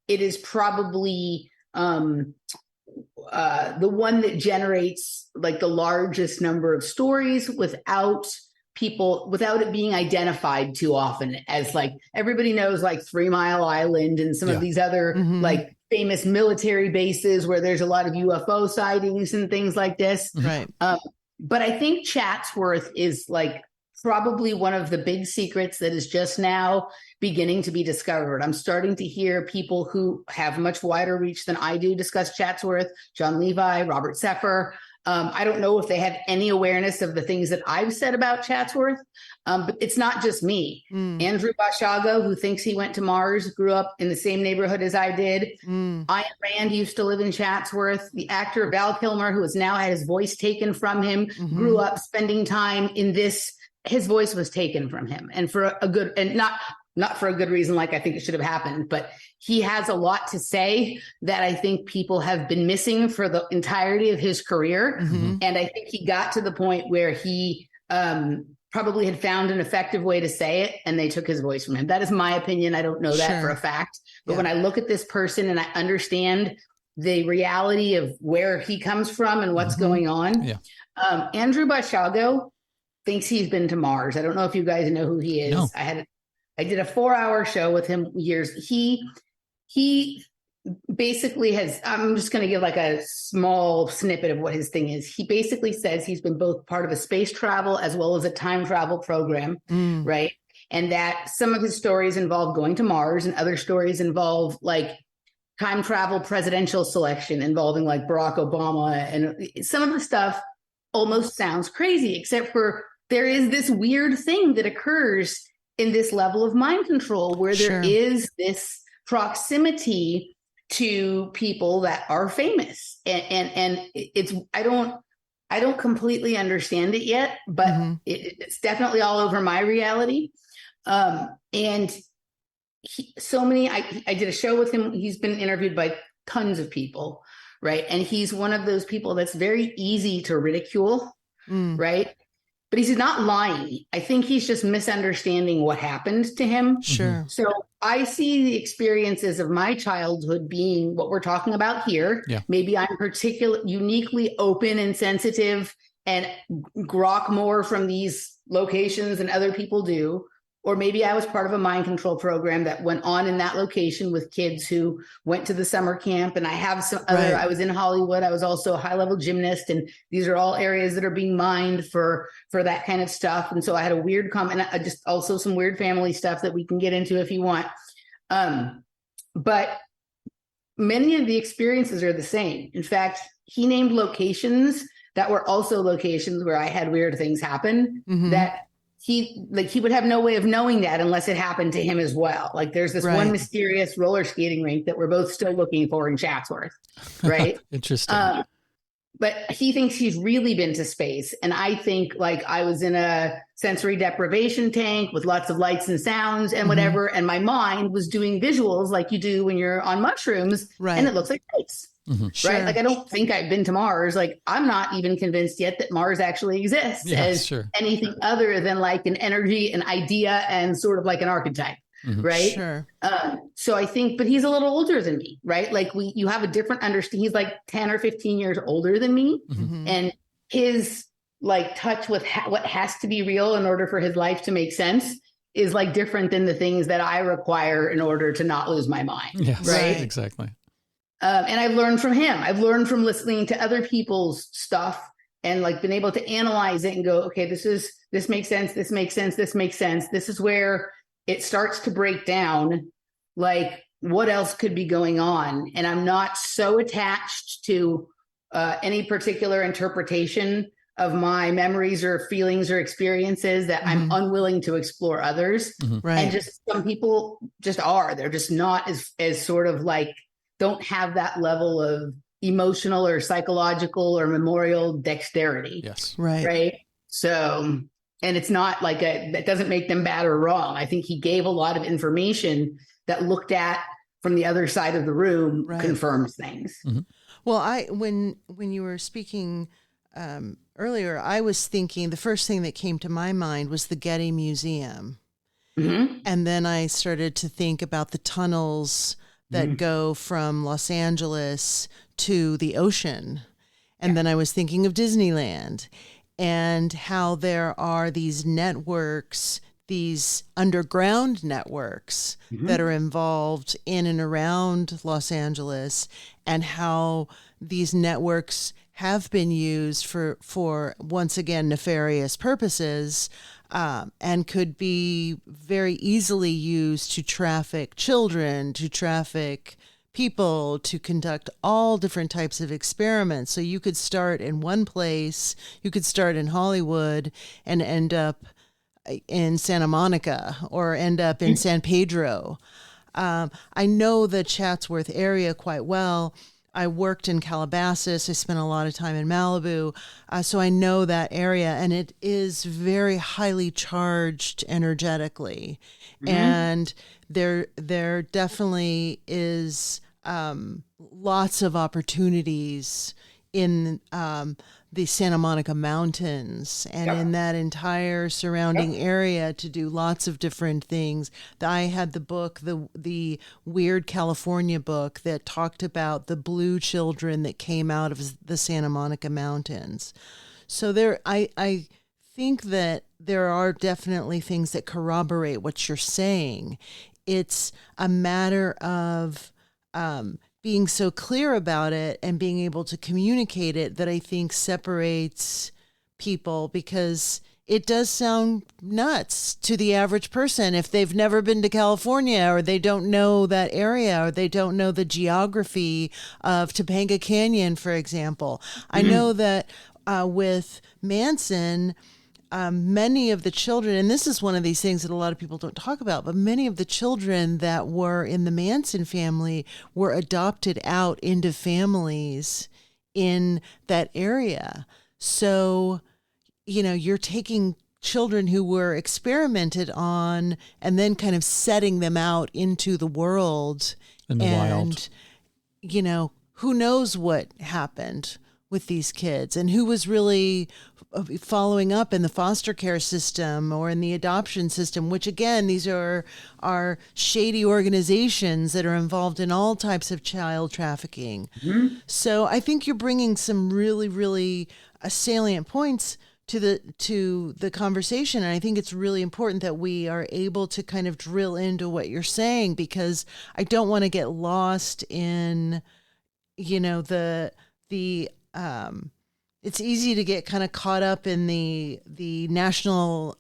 it is probably the one that generates like the largest number of stories without it being identified too often as, like, everybody knows like 3 Mile Island and some of these other like famous military bases where there's a lot of UFO sightings and things like this. Right. But I think Chatsworth is like probably one of the big secrets that is just now beginning to be discovered. I'm starting to hear people who have much wider reach than I do discuss Chatsworth, John Levi, Robert Seffer. I don't know if they have any awareness of the things that I've said about Chatsworth, but it's not just me. Andrew Bashago, who thinks he went to Mars, grew up in the same neighborhood as I did. Ayn Rand used to live in Chatsworth. The actor Val Kilmer, who has now had his voice taken from him, grew up spending time in this. His voice was taken from him, and for a good, and not for a good reason, like I think it should have happened, but he has a lot to say that I think people have been missing for the entirety of his career. And I think he got to the point where he probably had found an effective way to say it, and they took his voice from him. That is my opinion. I don't know that for a fact, but when I look at this person and I understand the reality of where he comes from and what's going on, Andrew Bashago thinks he's been to Mars. I don't know if you guys know who he is. No. I did a 4-hour show with him years. He basically has, I'm just going to give like a small snippet of what his thing is. He basically says he's been both part of a space travel as well as a time travel program, right? And that some of his stories involve going to Mars, and other stories involve like time travel presidential selection involving like Barack Obama. And some of the stuff almost sounds crazy, except for there is this weird thing that occurs in this level of mind control where there is this proximity to people that are famous. And it's, I don't completely understand it yet, but it's definitely all over my reality. And I did a show with him. He's been interviewed by tons of people, right? And he's one of those people that's very easy to ridicule, right? But he's not lying. I think he's just misunderstanding what happened to him. Sure. So I see the experiences of my childhood being what we're talking about here. Yeah. Maybe I'm uniquely open and sensitive and grok more from these locations than other people do. Or maybe I was part of a mind control program that went on in that location with kids who went to the summer camp. And I have some other, I was in Hollywood. I was also a high level gymnast. And these are all areas that are being mined for that kind of stuff. And so I had a weird comment, just also some weird family stuff that we can get into if you want. But many of the experiences are the same. In fact, he named locations that were also locations where I had weird things happen that he would have no way of knowing that unless it happened to him as well. Like there's this one mysterious roller skating rink that we're both still looking for in Chatsworth, right? Interesting. But he thinks he's really been to space. And I think like I was in a sensory deprivation tank with lots of lights and sounds and whatever. And my mind was doing visuals like you do when you're on mushrooms. And it looks like space. Right? Like I don't think I've been to Mars. Like I'm not even convinced yet that Mars actually exists as anything other than like an energy, an idea, and sort of like an archetype. Right. Sure. So I think, but he's a little older than me, right? Like you have a different understanding. He's like 10 or 15 years older than me. And his like touch with what has to be real in order for his life to make sense is like different than the things that I require in order to not lose my mind. Yes, right? Exactly. And I've learned from him. I've learned from listening to other people's stuff and like been able to analyze it and go, okay, this makes sense. This makes sense. This makes sense. This is where it starts to break down. Like, what else could be going on? And I'm not so attached to any particular interpretation of my memories or feelings or experiences that I'm unwilling to explore others. Right. And just some people just are. They're just not as sort of like, don't have that level of emotional or psychological or memorial dexterity. Yes. Right. Right. So, and it's not like that doesn't make them bad or wrong. I think he gave a lot of information that looked at from the other side of the room confirms things. Well, when you were speaking earlier, I was thinking the first thing that came to my mind was the Getty Museum. And then I started to think about the tunnels that go from Los Angeles to the ocean. And then I was thinking of Disneyland and how there are these networks, these underground networks that are involved in and around Los Angeles, and how these networks have been used for once again, nefarious purposes, and could be very easily used to traffic children, to traffic people, to conduct all different types of experiments. So you could start in one place, you could start in Hollywood and end up in Santa Monica or end up in San Pedro. I know the Chatsworth area quite well. I worked in Calabasas. I spent a lot of time in Malibu. So I know that area, and it is very highly charged energetically. And there definitely is lots of opportunities in the Santa Monica Mountains and in that entire surrounding area to do lots of different things. I had the book, the Weird California book, that talked about the blue children that came out of the Santa Monica Mountains. So I think that there are definitely things that corroborate what you're saying. It's a matter of being so clear about it and being able to communicate it that I think separates people, because it does sound nuts to the average person if they've never been to California, or they don't know that area, or they don't know the geography of Topanga Canyon, for example. I know that with Manson, many of the children, and this is one of these things that a lot of people don't talk about, but many of the children that were in the Manson family were adopted out into families in that area. So, you're taking children who were experimented on and then kind of setting them out into the world. In the wild. Who knows what happened with these kids and who was really following up in the foster care system or in the adoption system, which again, these are shady organizations that are involved in all types of child trafficking. So I think you're bringing some really, really salient points to the conversation. And I think it's really important that we are able to kind of drill into what you're saying, because I don't want to get lost in, it's easy to get kind of caught up in the National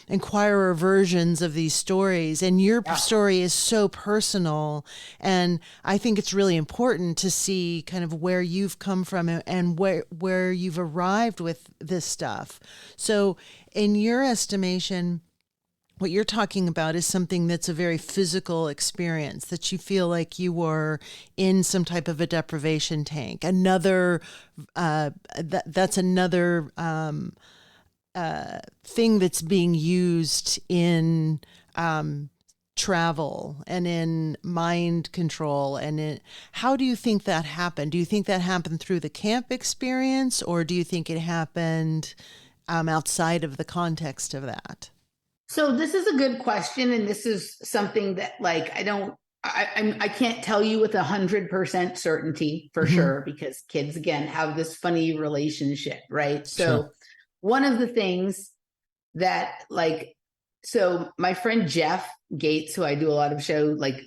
Enquirer versions of these stories, and your story is so personal, and I think it's really important to see kind of where you've come from and where you've arrived with this stuff. So in your estimation, what you're talking about is something that's a very physical experience, that you feel like you were in some type of a deprivation tank. That's another thing that's being used in travel and in mind control. And how do you think that happened? Do you think that happened through the camp experience, or do you think it happened outside of the context of that? So this is a good question. And this is something that I can't tell you with 100% certainty for sure, because kids, again, have this funny relationship, right? So one of the things that So my friend Jeff Gates, who I do a lot of show, like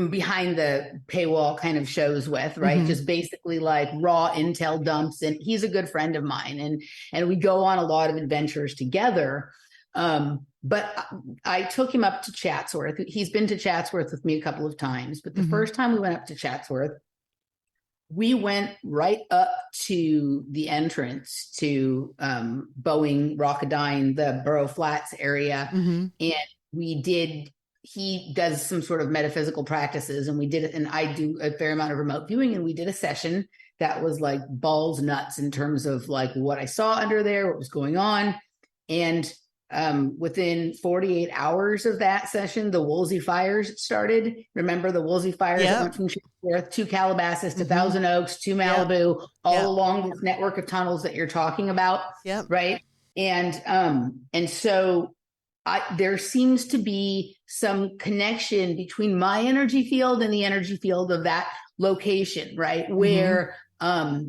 behind the paywall kind of shows with, right? Mm-hmm. Just basically like raw intel dumps. And he's a good friend of mine. And we go on a lot of adventures together. But I took him up to Chatsworth. He's been to Chatsworth with me a couple of times. But the first time we went up to Chatsworth, we went right up to the entrance to Boeing, Rockadine, the Borough Flats area. And he does some sort of metaphysical practices, and we did it. And I do a fair amount of remote viewing, and we did a session that was like balls nuts in terms of like what I saw under there, what was going on. And within 48 hours of that session, the Woolsey fires started. Remember the Woolsey fires that went from Chatsworth to Calabasas to Thousand Oaks to Malibu, all along this network of tunnels that you're talking about. Right. And so there seems to be some connection between my energy field and the energy field of that location, right? Where a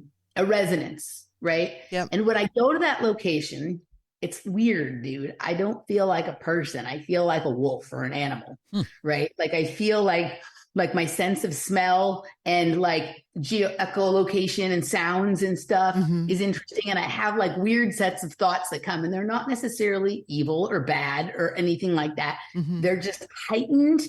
resonance, right? And when I go to that location, it's weird, dude. I don't feel like a person. I feel like a wolf or an animal, right? Like I feel like my sense of smell and like echolocation and sounds and stuff is interesting. And I have like weird sets of thoughts that come, and they're not necessarily evil or bad or anything like that. They're just heightened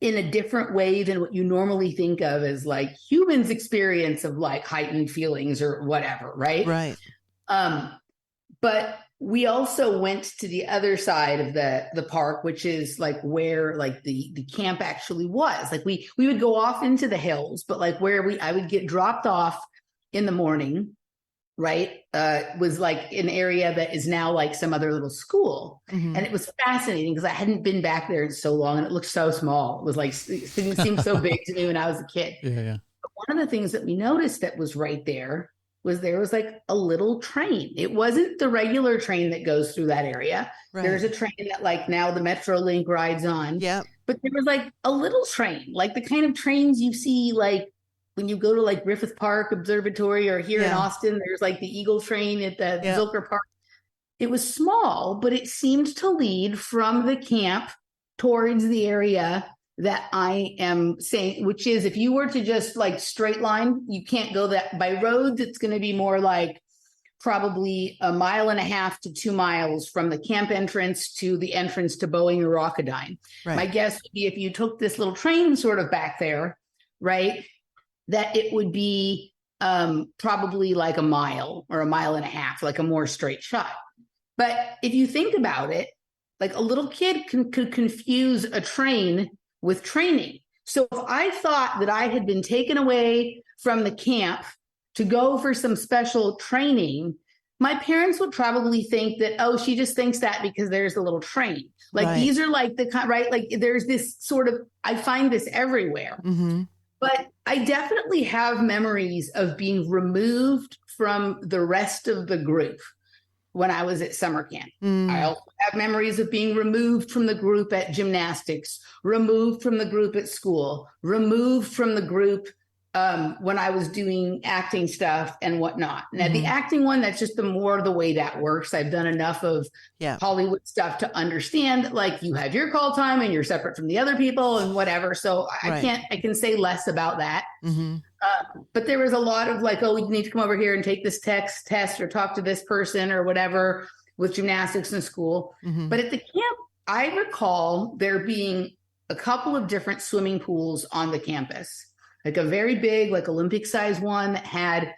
in a different way than what you normally think of as like humans' experience of like heightened feelings or whatever, right? Right. But we also went to the other side of the park, which is like where like the camp actually was. Like we would go off into the hills, but like where I would get dropped off in the morning, right? Was like an area that is now like some other little school. And it was fascinating because I hadn't been back there in so long, and it looked so small. It was like, it didn't seem so big to me when I was a kid. But one of the things that we noticed that was right there was like a little train. It wasn't the regular train that goes through that area. There's a train that like now the Metrolink rides on. But there was like a little train, like the kind of trains you see like when you go to like Griffith Park Observatory, or here in Austin, there's like the Eagle train at the Zilker Park. It was small, but it seemed to lead from the camp towards the area that I am saying, which is if you were to just like straight line, you can't go that by roads. It's going to be more like probably 1.5 miles to 2 miles from the camp entrance to the entrance to Boeing or Rockadine. My guess would be if you took this little train sort of back there, right, that it would be probably like 1 mile or 1.5 miles, like a more straight shot. But if you think about it, like a little kid could confuse a train with training. So if I thought that I had been taken away from the camp to go for some special training, my parents would probably think that, oh, she just thinks that because there's a little train. Like these are like right? Like there's this sort of, I find this everywhere. But I definitely have memories of being removed from the rest of the group when I was at summer camp. I also have memories of being removed from the group at gymnastics, removed from the group at school, removed from the group when I was doing acting stuff and whatnot. Now, the acting one, that's just the way that works. I've done enough of Hollywood stuff to understand, like you have your call time and you're separate from the other people and whatever. So I can say less about that. But there was a lot of like, oh, you need to come over here and take this test or talk to this person or whatever with gymnastics in school. But at the camp, I recall there being a couple of different swimming pools on the campus, like a very big, like Olympic size one that had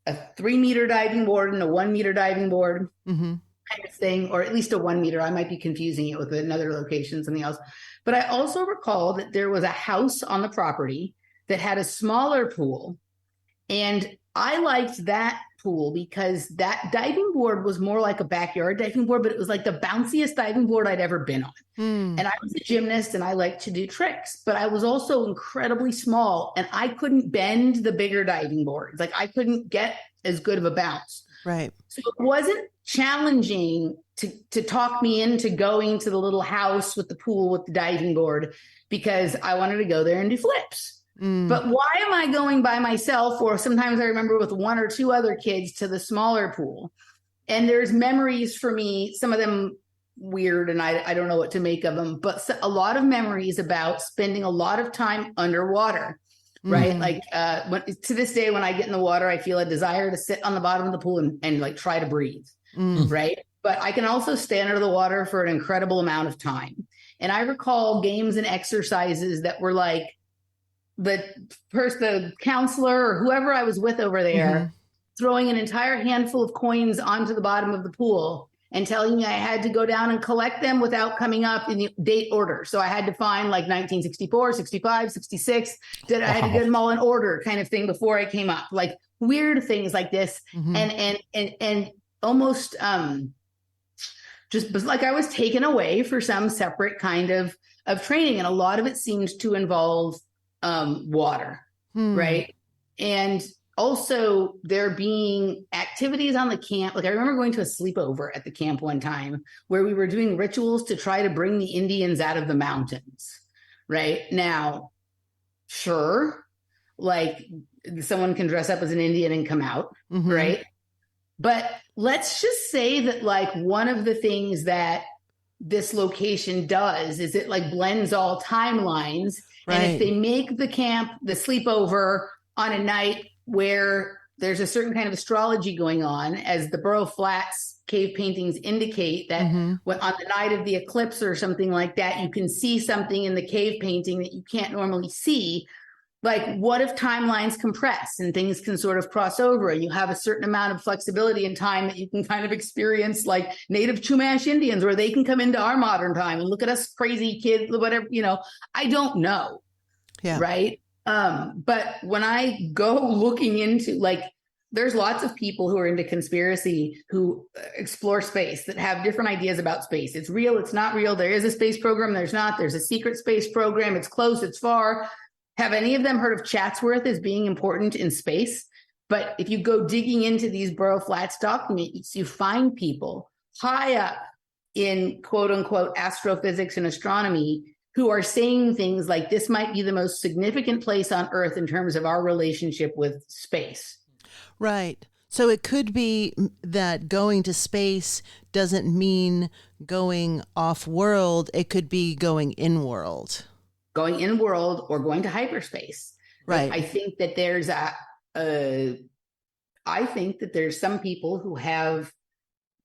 a 3-meter diving board and a 1-meter diving board kind of thing, or at least a 1 meter. I might be confusing it with another location, something else. But I also recall that there was a house on the property that had a smaller pool. And I liked that pool because that diving board was more like a backyard diving board, but it was like the bounciest diving board I'd ever been on. And I was a gymnast and I liked to do tricks, but I was also incredibly small and I couldn't bend the bigger diving boards. Like I couldn't get as good of a bounce. So it wasn't challenging to talk me into going to the little house with the pool with the diving board because I wanted to go there and do flips. But why am I going by myself, or sometimes I remember with 1 or 2 other kids, to the smaller pool? And there's memories for me, some of them weird and I don't know what to make of them, but a lot of memories about spending a lot of time underwater, right? Like to this day, when I get in the water, I feel a desire to sit on the bottom of the pool and like try to breathe, right? But I can also stand under the water for an incredible amount of time. And I recall games and exercises that were like the counselor or whoever I was with over there throwing an entire handful of coins onto the bottom of the pool and telling me I had to go down and collect them without coming up in the date order. So I had to find like 1964, 65, 66, that I had to get them all in order kind of thing before I came up. Like weird things like this. And almost just like I was taken away for some separate kind of training. And a lot of it seemed to involve water, right? And also there being activities on the camp. Like I remember going to a sleepover at the camp one time where we were doing rituals to try to bring the Indians out of the mountains, right? Now, sure, like someone can dress up as an Indian and come out, right? But let's just say that like one of the things that this location does is it like blends all timelines. Right. And if they make the camp, the sleepover on a night where there's a certain kind of astrology going on, as the Borough Flats cave paintings indicate that when, on the night of the eclipse or something like that, you can see something in the cave painting that you can't normally see. Like, what if timelines compress and things can sort of cross over and you have a certain amount of flexibility in time that you can kind of experience like native Chumash Indians, or they can come into our modern time and look at us crazy kids, whatever, you know, I don't know. Yeah. Right. But when I go looking into like, there's lots of people who are into conspiracy who explore space that have different ideas about space. It's real. It's not real. There is a space program. There's not. There's a secret space program. It's close. It's far. Have any of them heard of Chatsworth as being important in space? But if you go digging into these Borough Flats documents, you find people high up in quote unquote astrophysics and astronomy who are saying things like this might be the most significant place on Earth in terms of our relationship with space. Right. So it could be that going to space doesn't mean going off world. It could be going in world. Going in world or going to hyperspace. Right. Like, I think that there's some people who have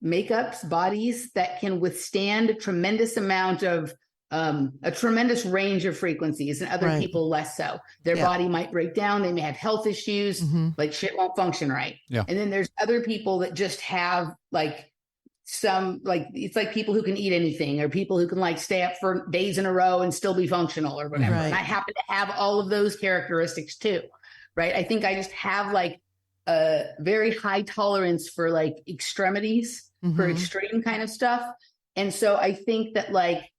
makeups, bodies that can withstand a tremendous amount of a tremendous range of frequencies, and other people less so. Their body might break down. They may have health issues, like shit won't function right. Yeah. And then there's other people that just have like some, like, it's like people who can eat anything, or people who can like stay up for days in a row and still be functional or whatever. Right. And I happen to have all of those characteristics too. Right. I think I just have like a very high tolerance for like extremities, for extreme kind of stuff. And so I think that like,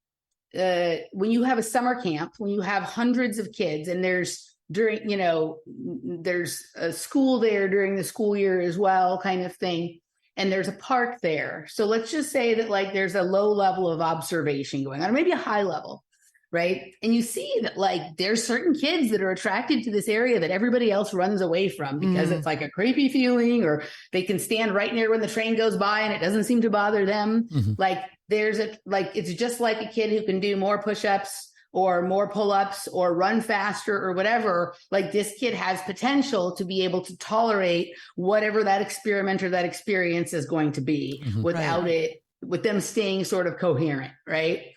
when you have a summer camp, when you have hundreds of kids and there's there's a school there during the school year as well, kind of thing. And there's a park there. So let's just say that like there's a low level of observation going on, or maybe a high level, right? And you see that like there's certain kids that are attracted to this area that everybody else runs away from because it's like a creepy feeling, or they can stand right near when the train goes by and it doesn't seem to bother them. Like it's just like a kid who can do more push-ups or more pull-ups or run faster or whatever. Like this kid has potential to be able to tolerate whatever that experiment or that experience is going to be without it, with them staying sort of coherent. Right.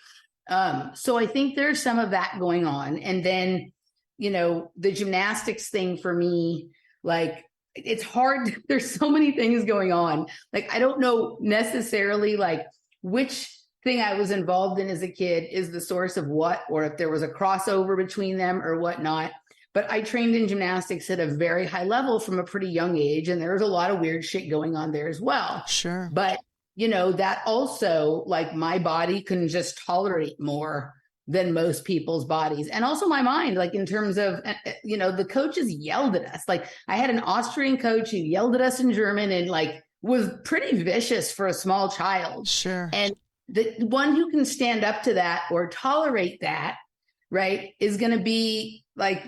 So I think there's some of that going on. And then, the gymnastics thing for me, like it's hard. There's so many things going on. Like, I don't know necessarily like which thing I was involved in as a kid is the source of what, or if there was a crossover between them or whatnot. But I trained in gymnastics at a very high level from a pretty young age. And there was a lot of weird shit going on there as well. Sure. But, that also, like, my body can just tolerate more than most people's bodies. And also my mind, like in terms of, the coaches yelled at us. Like I had an Austrian coach who yelled at us in German and like was pretty vicious for a small child. Sure. And the one who can stand up to that or tolerate that, right, is going to be like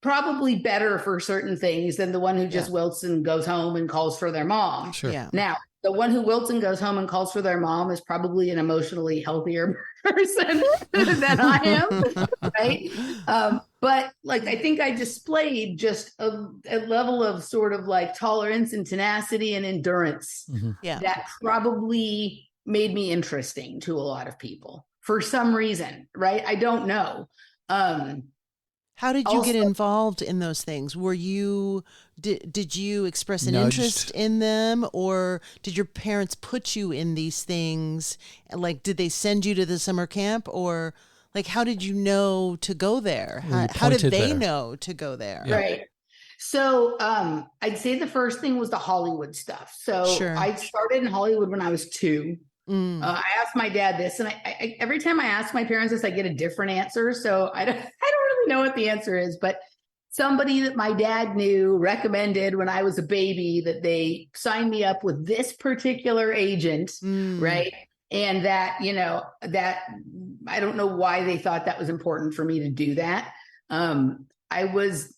probably better for certain things than the one who just wilts and goes home and calls for their mom. Sure. Yeah. Now, the one who wilts and goes home and calls for their mom is probably an emotionally healthier person than I am, right? But like, I think I displayed just a level of sort of like tolerance and tenacity and endurance that probably made me interesting to a lot of people for some reason, right? I don't know. How did you get involved in those things? Were you, did you express an interest in them, or did your parents put you in these things? Like, did they send you to the summer camp, or like, how did you know to go there? How did they know to go there? Yeah. Right. So I'd say the first thing was the Hollywood stuff. So I started in Hollywood when I was 2. I asked my dad this, and I every time I ask my parents this, I get a different answer. So I don't really know what the answer is, but somebody that my dad knew recommended when I was a baby that they sign me up with this particular agent, right? And that, you know, that I don't know why they thought that was important for me to do that. I was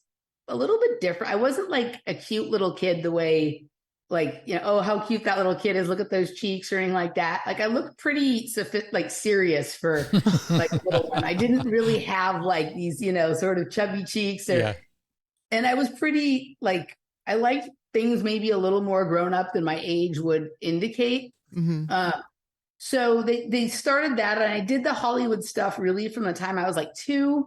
a little bit different. I wasn't like a cute little kid the way, like, you know, oh, how cute that little kid is. Look at those cheeks or anything like that. Like, I looked pretty like serious for like a little one. I didn't really have like these, you know, sort of chubby cheeks and I was pretty like, I liked things maybe a little more grown up than my age would indicate. So they started that, and I did the Hollywood stuff really from the time I was like 2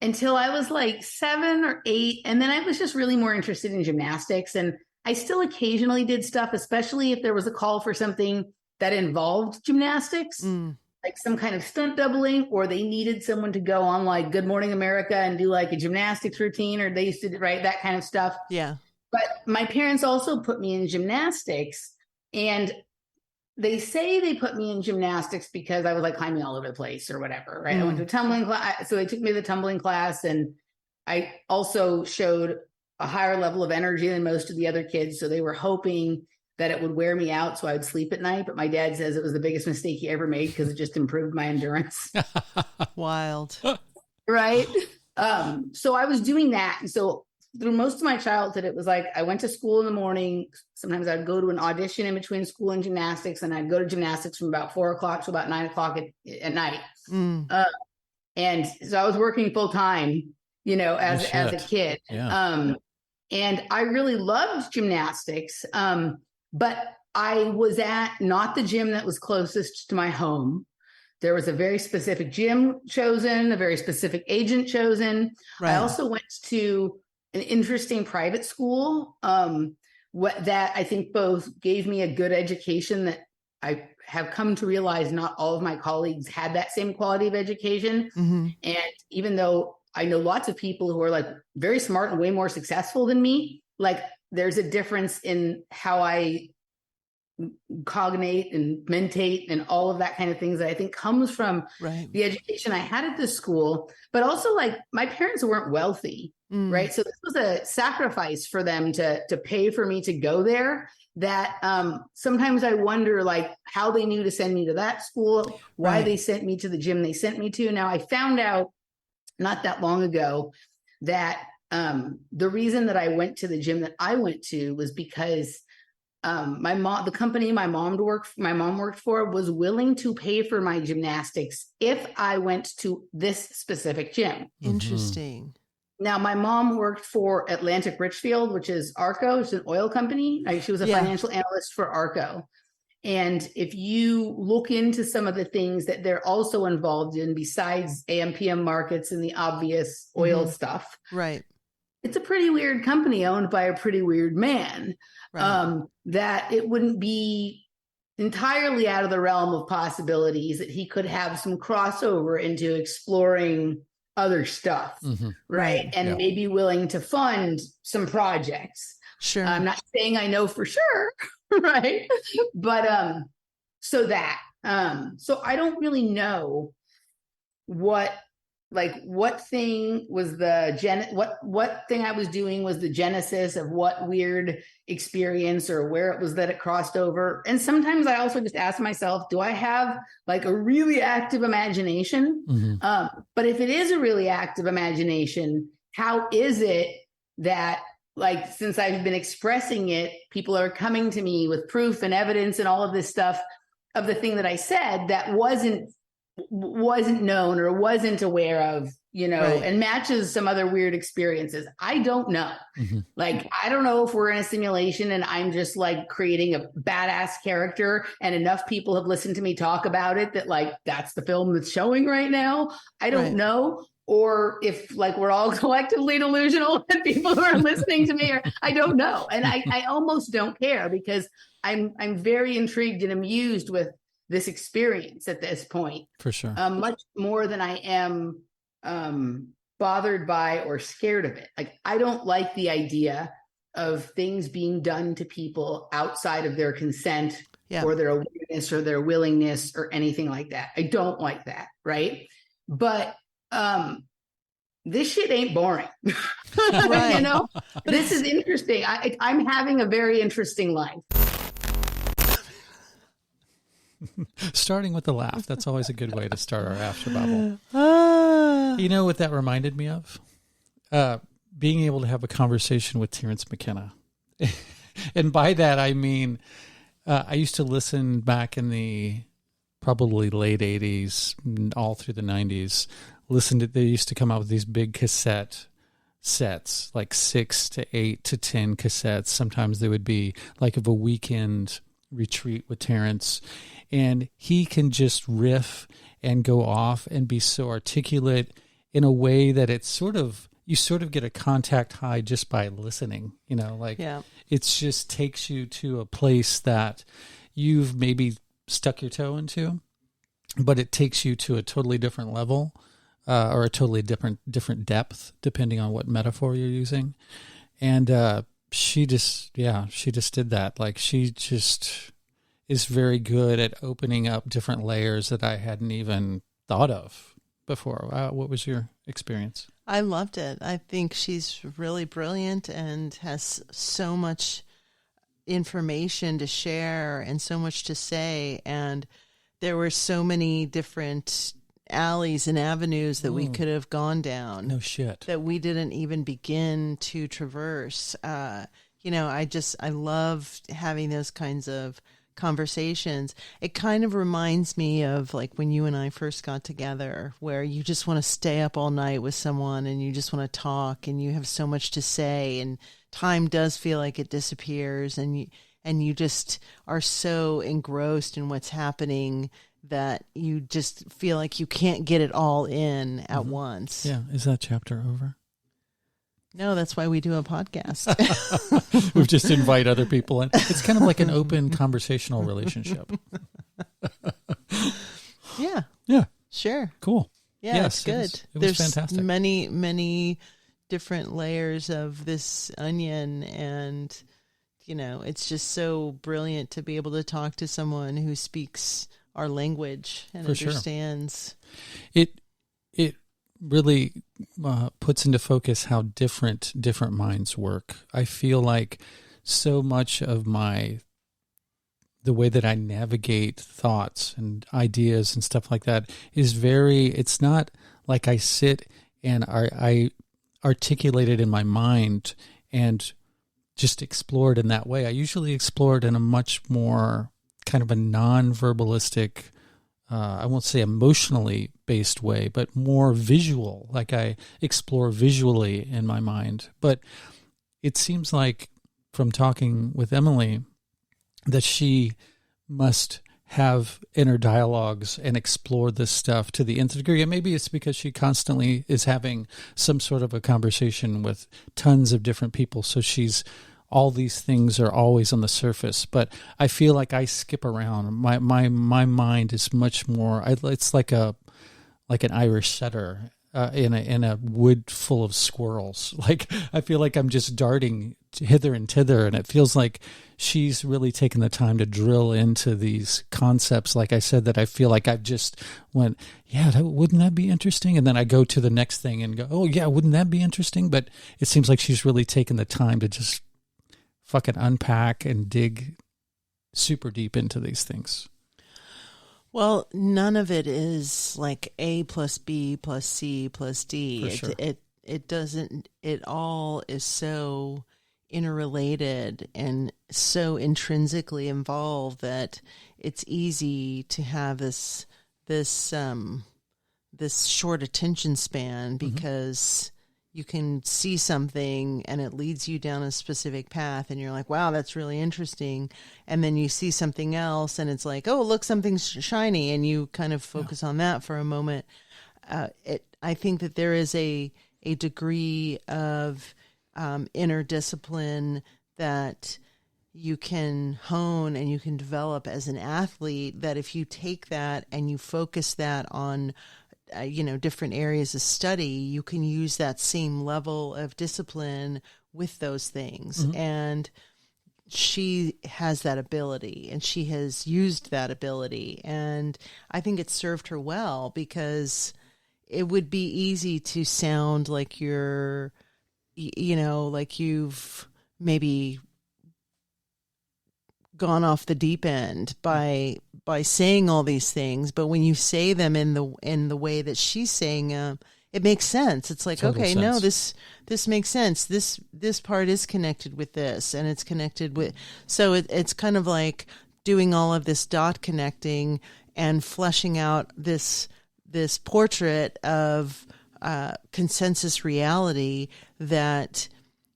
until I was like 7 or 8. And then I was just really more interested in gymnastics, and I still occasionally did stuff, especially if there was a call for something that involved gymnastics, like some kind of stunt doubling, or they needed someone to go on like Good Morning America and do like a gymnastics routine, or they used to write that kind of stuff. Yeah. But my parents also put me in gymnastics, and they say they put me in gymnastics because I was like climbing all over the place or whatever, right? I went to a tumbling class. So they took me to the tumbling class, and I also showed a higher level of energy than most of the other kids. So they were hoping that it would wear me out so I would sleep at night. But my dad says it was the biggest mistake he ever made because it just improved my endurance. Wild. Right. So I was doing that. And so through most of my childhood, it was like I went to school in the morning. Sometimes I'd go to an audition in between school and gymnastics, and I'd go to gymnastics from about 4 o'clock to about 9 o'clock at night. And so I was working full time, you know, as a kid. Yeah. And I really loved gymnastics. But I was at not the gym that was closest to my home. There was a very specific gym chosen, a very specific agent chosen. Right. I also went to an interesting private school that I think both gave me a good education that I have come to realize not all of my colleagues had that same quality of education. And even though I know lots of people who are like very smart and way more successful than me, like there's a difference in how I cognate and mentate and all of that kind of things that I think comes from the education I had at this school. But also, like, my parents weren't wealthy, right? So this was a sacrifice for them to pay for me to go there, that sometimes I wonder like how they knew to send me to that school, why they sent me to the gym they sent me to. Now I found out not that long ago that the reason that I went to the gym that I went to was because the company my mom worked for was willing to pay for my gymnastics if I went to this specific gym. Interesting. Now, my mom worked for Atlantic Richfield, which is Arco. It's an oil company. She was a financial analyst for Arco. And if you look into some of the things that they're also involved in besides AM/PM markets and the obvious oil stuff, it's a pretty weird company owned by a pretty weird man. That it wouldn't be entirely out of the realm of possibilities that he could have some crossover into exploring other stuff, and maybe willing to fund some projects. Sure. I'm not saying I know for sure, right? But so I don't really know what thing was what thing I was doing was the genesis of what weird experience or where it was that it crossed over. And sometimes I also just ask myself, do I have like a really active imagination? But if it is a really active imagination, how is it that like, since I've been expressing it, people are coming to me with proof and evidence and all of this stuff of the thing that I said that wasn't known or wasn't aware of, Right. and matches some other weird experiences. I don't know. Like, I don't know if we're in a simulation and I'm just like creating a badass character and enough people have listened to me talk about it that like, that's the film that's showing right now. I don't Right. know. Or if like we're all collectively delusional and people who are listening to me, or I don't know. And I almost don't care because I'm very intrigued and amused with this experience at this point. For sure. Much more than I am bothered by or scared of it. Like, I don't like the idea of things being done to people outside of their consent or their awareness or their willingness or anything like that. I don't like that. Right. But this shit ain't boring. Right. This is interesting. I'm having a very interesting life. Starting with a laugh. That's always a good way to start our after bubble. You know what that reminded me of? Being able to have a conversation with Terrence McKenna. And by that, I mean, I used to listen back in the probably late 80s, all through the 90s. They used to come out with these big cassette sets, like 6 to 8 to 10 cassettes. Sometimes they would be like of a weekend retreat with Terrence. And he can just riff and go off and be so articulate in a way that it's you sort of get a contact high just by listening, it just takes you to a place that you've maybe stuck your toe into, but it takes you to a totally different level, or a totally different depth, depending on what metaphor you're using. And, she just did that. Like, she just is very good at opening up different layers that I hadn't even thought of before. What was your experience? I loved it. I think she's really brilliant and has so much information to share and so much to say. And there were so many different alleys and avenues that we could have gone down. No shit. That we didn't even begin to traverse. I love having those kinds of conversations. It kind of reminds me of like when you and I first got together, where you just want to stay up all night with someone and you just want to talk and you have so much to say and time does feel like it disappears and you just are so engrossed in what's happening that you just feel like you can't get it all in at once. Yeah. Is that chapter over? No, that's why we do a podcast. We just invite other people in. It's kind of like an open conversational relationship. Yeah. Yeah. Sure. Cool. Yeah, yes, it's good. It was There's fantastic. many, many different layers of this onion, and it's just so brilliant to be able to talk to someone who speaks our language and For understands. Sure. It really puts into focus how different minds work. I feel like so much of the way that I navigate thoughts and ideas and stuff like that is it's not like I sit and I articulate it in my mind and just explore it in that way. I usually explore it in a much more kind of a non-verbalistic, I won't say emotionally based way, but more visual, like I explore visually in my mind. But it seems like from talking with Emily that she must have inner dialogues and explore this stuff to the nth degree. And maybe it's because she constantly is having some sort of a conversation with tons of different people. So all these things are always on the surface, but I feel like I skip around. My mind is much more. It's like an Irish setter in a wood full of squirrels. Like I feel like I'm just darting hither and thither, and it feels like she's really taken the time to drill into these concepts. Like I said, that I feel like I've just went, yeah, wouldn't that be interesting? And then I go to the next thing and go, oh yeah, wouldn't that be interesting? But it seems like she's really taken the time to just fucking unpack and dig super deep into these things. Well, none of it is like A plus B plus C plus D. For sure. It doesn't. It all is so interrelated and so intrinsically involved that it's easy to have this short attention span, because you can see something and it leads you down a specific path and you're like, wow, that's really interesting. And then you see something else and it's like, oh, look, something's shiny. And you kind of focus on that for a moment. I think that there is a degree of inner discipline that you can hone and you can develop as an athlete, that if you take that and you focus that on different areas of study, you can use that same level of discipline with those things. And she has that ability, and she has used that ability. And I think it served her well, because it would be easy to sound like you're, like you've maybe gone off the deep end by saying all these things, but when you say them in the way that she's saying it makes sense. It's like, Total okay, sense. no, this makes sense. This part is connected with this, and it's connected with. So it's kind of like doing all of this dot connecting and fleshing out this portrait of consensus reality that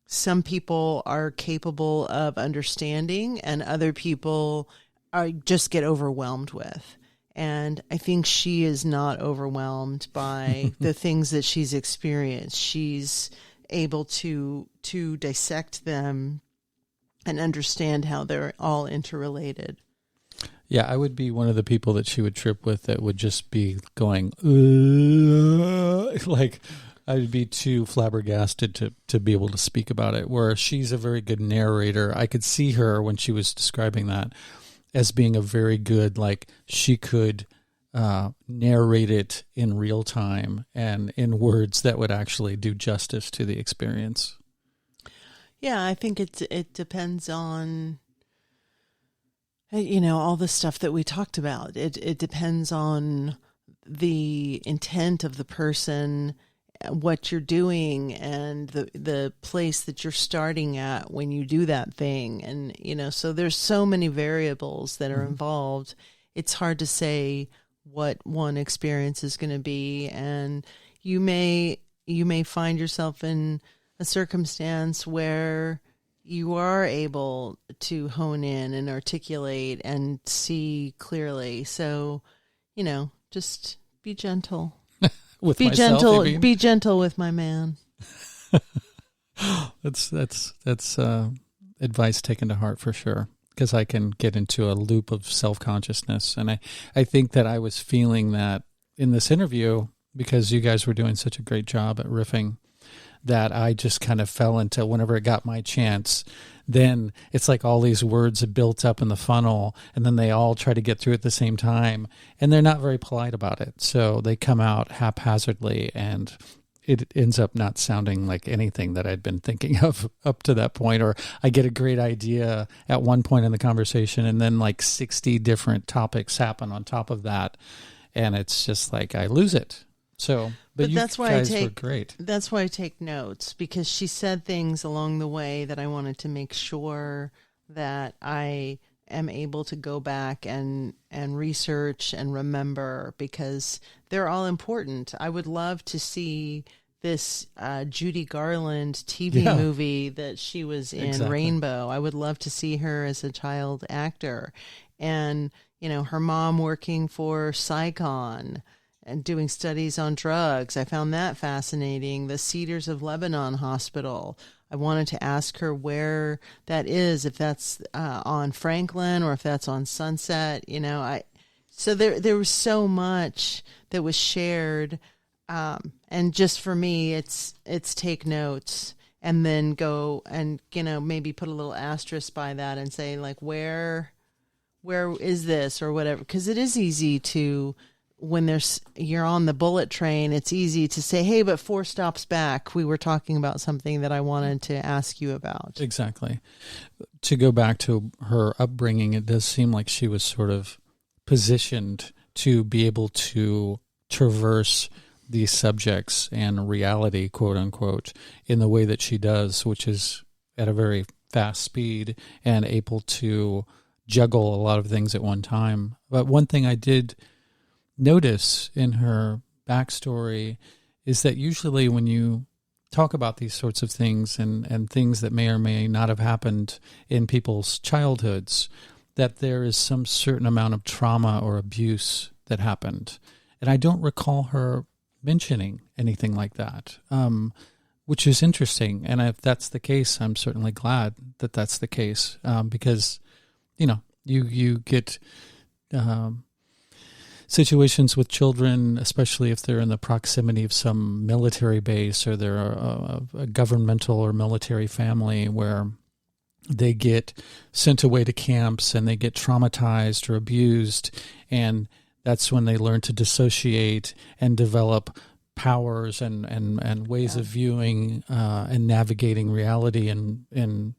some people are capable of understanding and other people just get overwhelmed with. And I think she is not overwhelmed by the things that she's experienced. She's able to dissect them and understand how they're all interrelated. Yeah, I would be one of the people that she would trip with that would just be going, like I'd be too flabbergasted to be able to speak about it, where she's a very good narrator. I could see her when she was describing that as being a very good, like she could narrate it in real time and in words that would actually do justice to the experience. Yeah, I think it depends on, all the stuff that we talked about. It depends on the intent of the person, what you're doing, and the place that you're starting at when you do that thing. And, so there's so many variables that are involved. It's hard to say what one experience is going to be. And you may find yourself in a circumstance where you are able to hone in and articulate and see clearly. So, just be gentle. Be gentle with my man. That's advice taken to heart for sure, because I can get into a loop of self-consciousness. And I think that I was feeling that in this interview, because you guys were doing such a great job at riffing, that I just kind of fell into, whenever it got my chance, then it's like all these words are built up in the funnel, and then they all try to get through at the same time, and they're not very polite about it. So they come out haphazardly, and it ends up not sounding like anything that I'd been thinking of up to that point. Or I get a great idea at one point in the conversation, and then like 60 different topics happen on top of that, and it's just like I lose it. So, but you that's why guys were great. That's why I take notes, because she said things along the way that I wanted to make sure that I am able to go back and research and remember, because they're all important. I would love to see this Judy Garland TV movie that she was in, Exactly. Rainbow. I would love to see her as a child actor. And, her mom working for Psychon and doing studies on drugs. I found that fascinating. The Cedars of Lebanon Hospital. I wanted to ask her where that is, if that's on Franklin or if that's on Sunset. So there was so much that was shared, and just for me, it's take notes and then go and maybe put a little asterisk by that and say, like, where is this or whatever, because it is easy to. When you're on the bullet train, it's easy to say, hey, but 4 stops back, we were talking about something that I wanted to ask you about. Exactly. To go back to her upbringing, it does seem like she was sort of positioned to be able to traverse these subjects and reality, quote unquote, in the way that she does, which is at a very fast speed and able to juggle a lot of things at one time. But one thing I did notice in her backstory is that usually when you talk about these sorts of things and things that may or may not have happened in people's childhoods, that there is some certain amount of trauma or abuse that happened. And I don't recall her mentioning anything like that, which is interesting. And if that's the case, I'm certainly glad that that's the case, because, you get situations with children, especially if they're in the proximity of some military base or they're a governmental or military family, where they get sent away to camps and they get traumatized or abused, and that's when they learn to dissociate and develop powers and ways of viewing and navigating reality in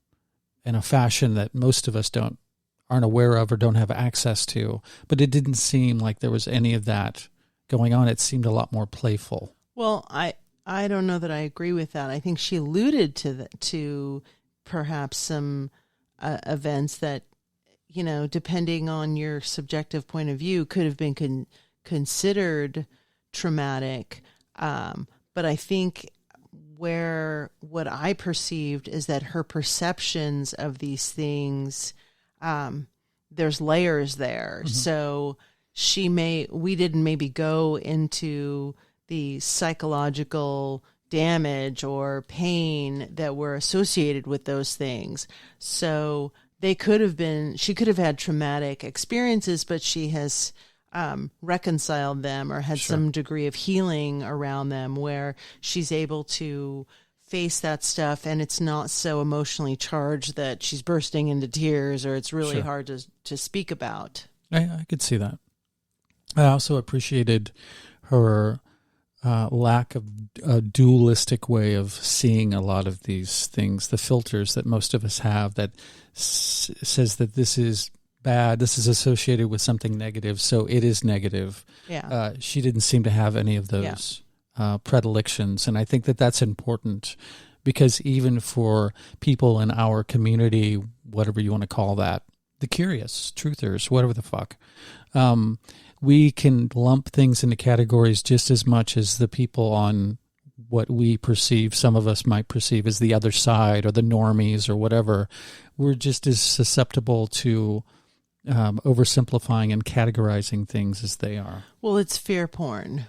a fashion that most of us aren't aware of or don't have access to. But it didn't seem like there was any of that going on. It seemed a lot more playful. Well, I don't know that I agree with that. I think she alluded to perhaps some events that, depending on your subjective point of view, could have been considered traumatic. But I think what I perceived is that her perceptions of these things, there's layers there. Mm-hmm. So we didn't maybe go into the psychological damage or pain that were associated with those things. So she could have had traumatic experiences, but she has reconciled them or had some degree of healing around them, where she's able to face that stuff and it's not so emotionally charged that she's bursting into tears or it's really hard to speak about. I could see that. I also appreciated her lack of a dualistic way of seeing a lot of these things, the filters that most of us have that says that this is bad, this is associated with something negative, so it is negative. Yeah. She didn't seem to have any of those predilections, and I think that that's important, because even for people in our community, whatever you want to call that, the curious, truthers, whatever the fuck, we can lump things into categories just as much as the people on what we perceive, some of us might perceive as the other side or the normies or whatever. We're just as susceptible to oversimplifying and categorizing things as they are. Well, it's fear porn.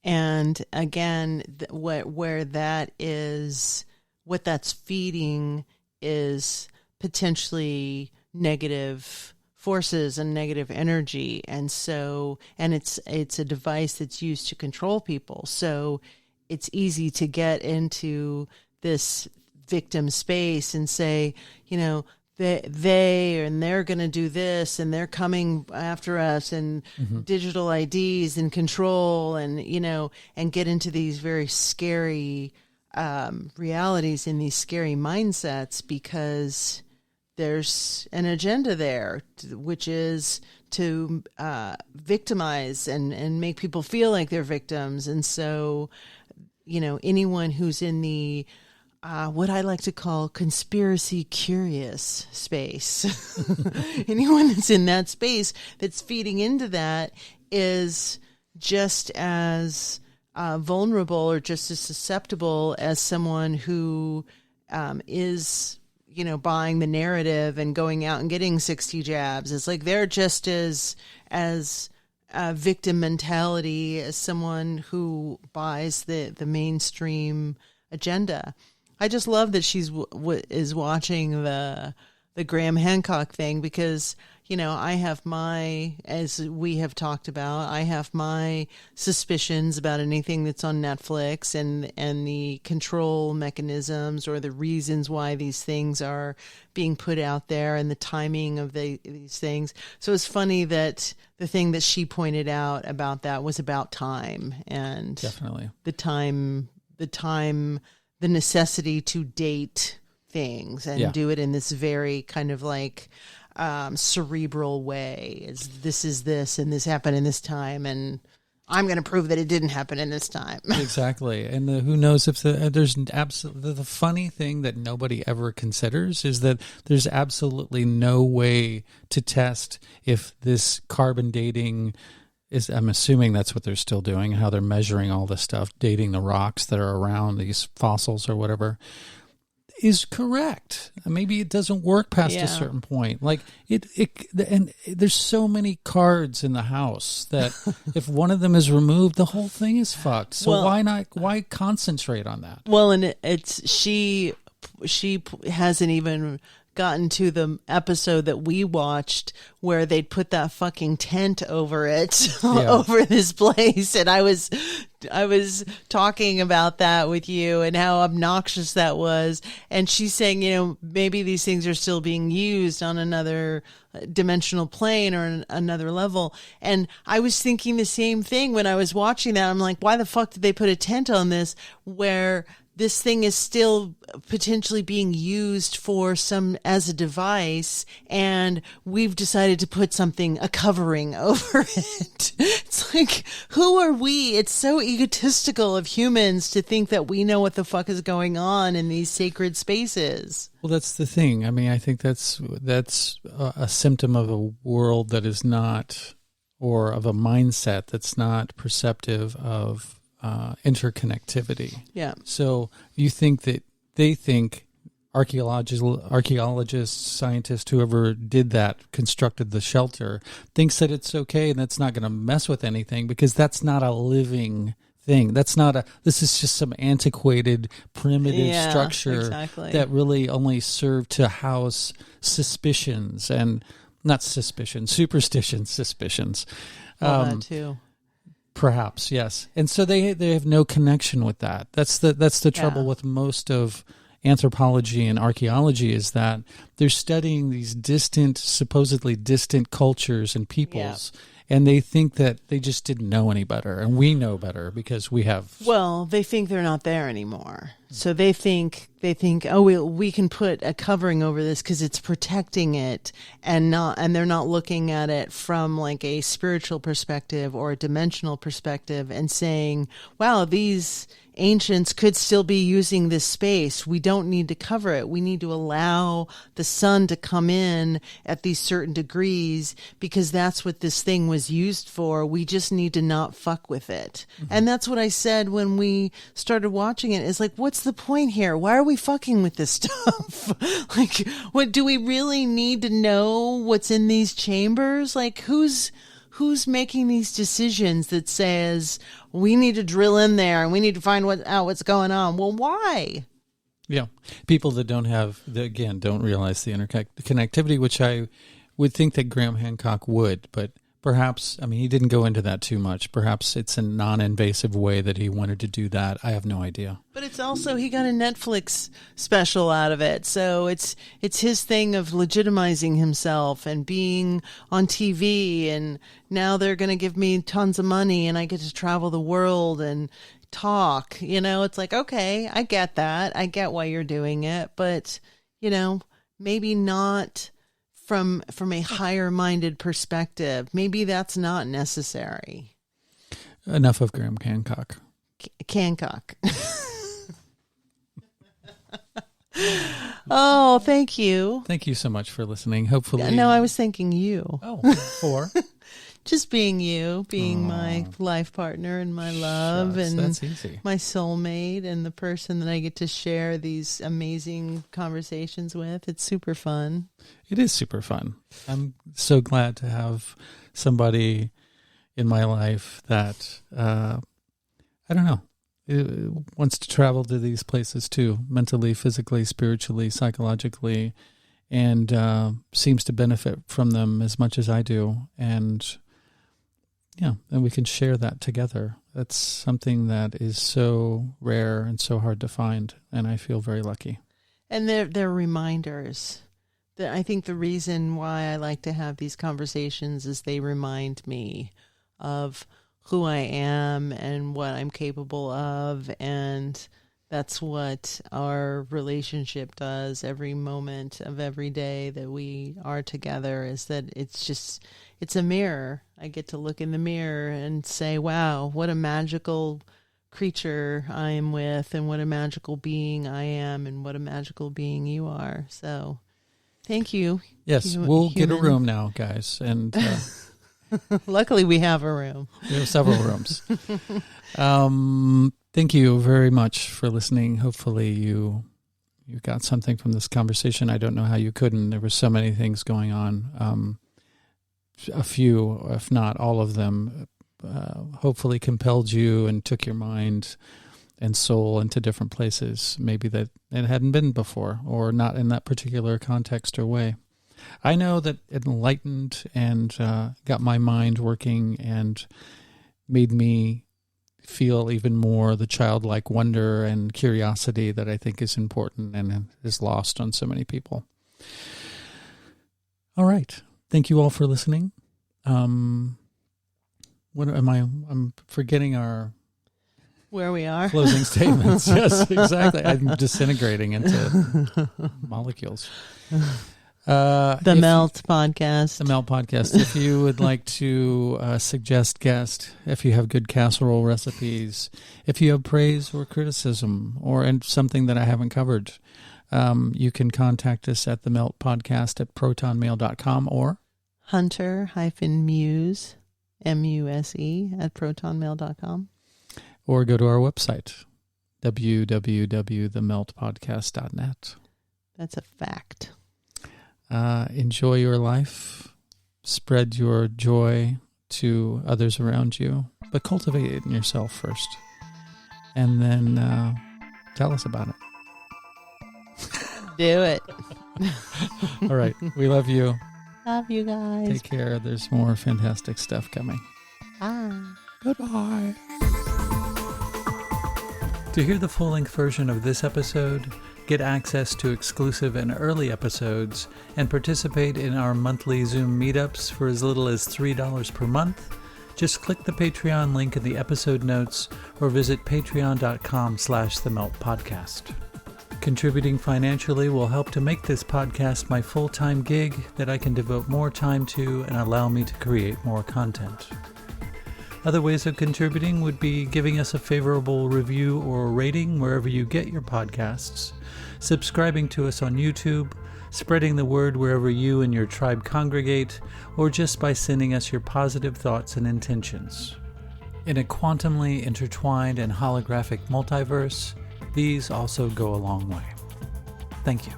And again, where that is, what that's feeding is potentially negative forces and negative energy. And it's a device that's used to control people. So it's easy to get into this victim space and say, they're going to do this and they're coming after us, and digital IDs and control, and and get into these very scary realities and these scary mindsets, because there's an agenda there, which is to victimize and make people feel like they're victims. And so, anyone who's in the what I like to call conspiracy curious space, anyone that's in that space that's feeding into that is just as vulnerable or just as susceptible as someone who is, buying the narrative and going out and getting 60 jabs. It's like they're just as victim mentality as someone who buys the mainstream agenda. I just love that she's is watching the Graham Hancock thing, because I have as we have talked about, I have my suspicions about anything that's on Netflix and the control mechanisms or the reasons why these things are being put out there and the timing of these things. So it's funny that the thing that she pointed out about that was about time, and definitely the necessity to date things and do it in this very kind of like cerebral way. This is this, and this happened in this time. And I'm going to prove that it didn't happen in this time. Exactly. And who knows if there's absolutely, the funny thing that nobody ever considers is that there's absolutely no way to test if this carbon dating is, I'm assuming that's what they're still doing, how they're measuring all this stuff, dating the rocks that are around these fossils or whatever, is correct. Maybe it doesn't work past a certain point. Like and there's so many cards in the house that if one of them is removed, the whole thing is fucked. So why concentrate on that? Well, and she hasn't even gotten to the episode that we watched where they'd put that fucking tent over it, over this place. And I was talking about that with you and how obnoxious that was. And she's saying, maybe these things are still being used on another dimensional plane or another level. And I was thinking the same thing when I was watching that. I'm like, why the fuck did they put a tent on this where this thing is still potentially being used as a device, and we've decided to put a covering over it. It's like, who are we? It's so egotistical of humans to think that we know what the fuck is going on in these sacred spaces. Well, that's the thing. I mean, I think that's a symptom of a world that is not, or of a mindset that's not perceptive of interconnectivity. Yeah. So you think that they think archaeologists, scientists, whoever did that, constructed the shelter, thinks that it's okay and that's not going to mess with anything because that's not a living thing. This is just some antiquated, primitive structure that really only served to house superstitions. That too. Perhaps, yes. And so they have no connection with that. That's the trouble with most of anthropology and archaeology, is that they're studying these supposedly distant cultures and peoples, and they think that they just didn't know any better, and we know better because we have. Well, they think they're not there anymore. So they think, oh, we can put a covering over this because it's protecting it, and they're not looking at it from like a spiritual perspective or a dimensional perspective and saying, wow, these ancients could still be using this space. We don't need to cover it. We need to allow the sun to come in at these certain degrees because that's what this thing was used for. We just need to not fuck with it. Mm-hmm. And that's what I said when we started watching it. It's like, what's the point here? Why are we fucking with this stuff? Like, what do we really need to know what's in these chambers? Like, who's making these decisions that says we need to drill in there and we need to find out what's going on? Well, why? Yeah. People that don't realize the interconnectivity, which I would think that Graham Hancock would, but perhaps, I mean, he didn't go into that too much. Perhaps it's a non-invasive way that he wanted to do that. I have no idea. But it's also, he got a Netflix special out of it. So it's his thing of legitimizing himself and being on TV. And now they're going to give me tons of money and I get to travel the world and talk. It's like, okay, I get that. I get why you're doing it. But, maybe not from a higher minded perspective. Maybe that's not necessary. Enough of Graham Hancock. Hancock. Oh, thank you. Thank you so much for listening. Hopefully. No, I was thanking you. Oh, for? Just being you, being my life partner and my love, and that's easy. My soulmate and the person that I get to share these amazing conversations with. It's super fun. It is super fun. I'm so glad to have somebody in my life that, I don't know, wants to travel to these places too, mentally, physically, spiritually, psychologically, and seems to benefit from them as much as I do. And we can share that together. That's something that is so rare and so hard to find, and I feel very lucky. And they're reminders. I think the reason why I like to have these conversations is they remind me of who I am and what I'm capable of, and That's what our relationship does every moment of every day that we are together, is that it's a mirror. I get to look in the mirror and say, wow, what a magical creature I am with, and what a magical being I am, and what a magical being you are. So thank you. Yes, we'll get a room now, guys. And luckily we have a room. We have several rooms. Thank you very much for listening. Hopefully you got something from this conversation. I don't know how you couldn't. There were so many things going on. A few, if not all of them, hopefully compelled you and took your mind and soul into different places, maybe that it hadn't been before, or not in that particular context or way. I know that it enlightened and got my mind working and made me feel even more the childlike wonder and curiosity that I think is important and is lost on so many people. All right. Thank you all for listening. What am I? I'm forgetting our where we are closing statements. Yes, exactly. I'm disintegrating into molecules. The Melt Podcast. The Melt Podcast. If you would like to suggest guests, if you have good casserole recipes, if you have praise or criticism or something that I haven't covered, you can contact us at the Melt Podcast at protonmail.com or Hunter-Muse, M-U-S-E, at protonmail.com. Or go to our website, www.themeltpodcast.net. That's a fact. Enjoy your life. Spread your joy to others around you, but cultivate it in yourself first. And then tell us about it. Do it. All right. We love you. Love you guys. Take care. There's more fantastic stuff coming. Bye. Goodbye. To hear the full-length version of this episode, get access to exclusive and early episodes, and participate in our monthly Zoom meetups for as little as $3 per month, just click the Patreon link in the episode notes or visit patreon.com/themeltpodcast. Contributing financially will help to make this podcast my full-time gig that I can devote more time to and allow me to create more content. Other ways of contributing would be giving us a favorable review or rating wherever you get your podcasts, subscribing to us on YouTube, spreading the word wherever you and your tribe congregate, or just by sending us your positive thoughts and intentions. In a quantumly intertwined and holographic multiverse, these also go a long way. Thank you.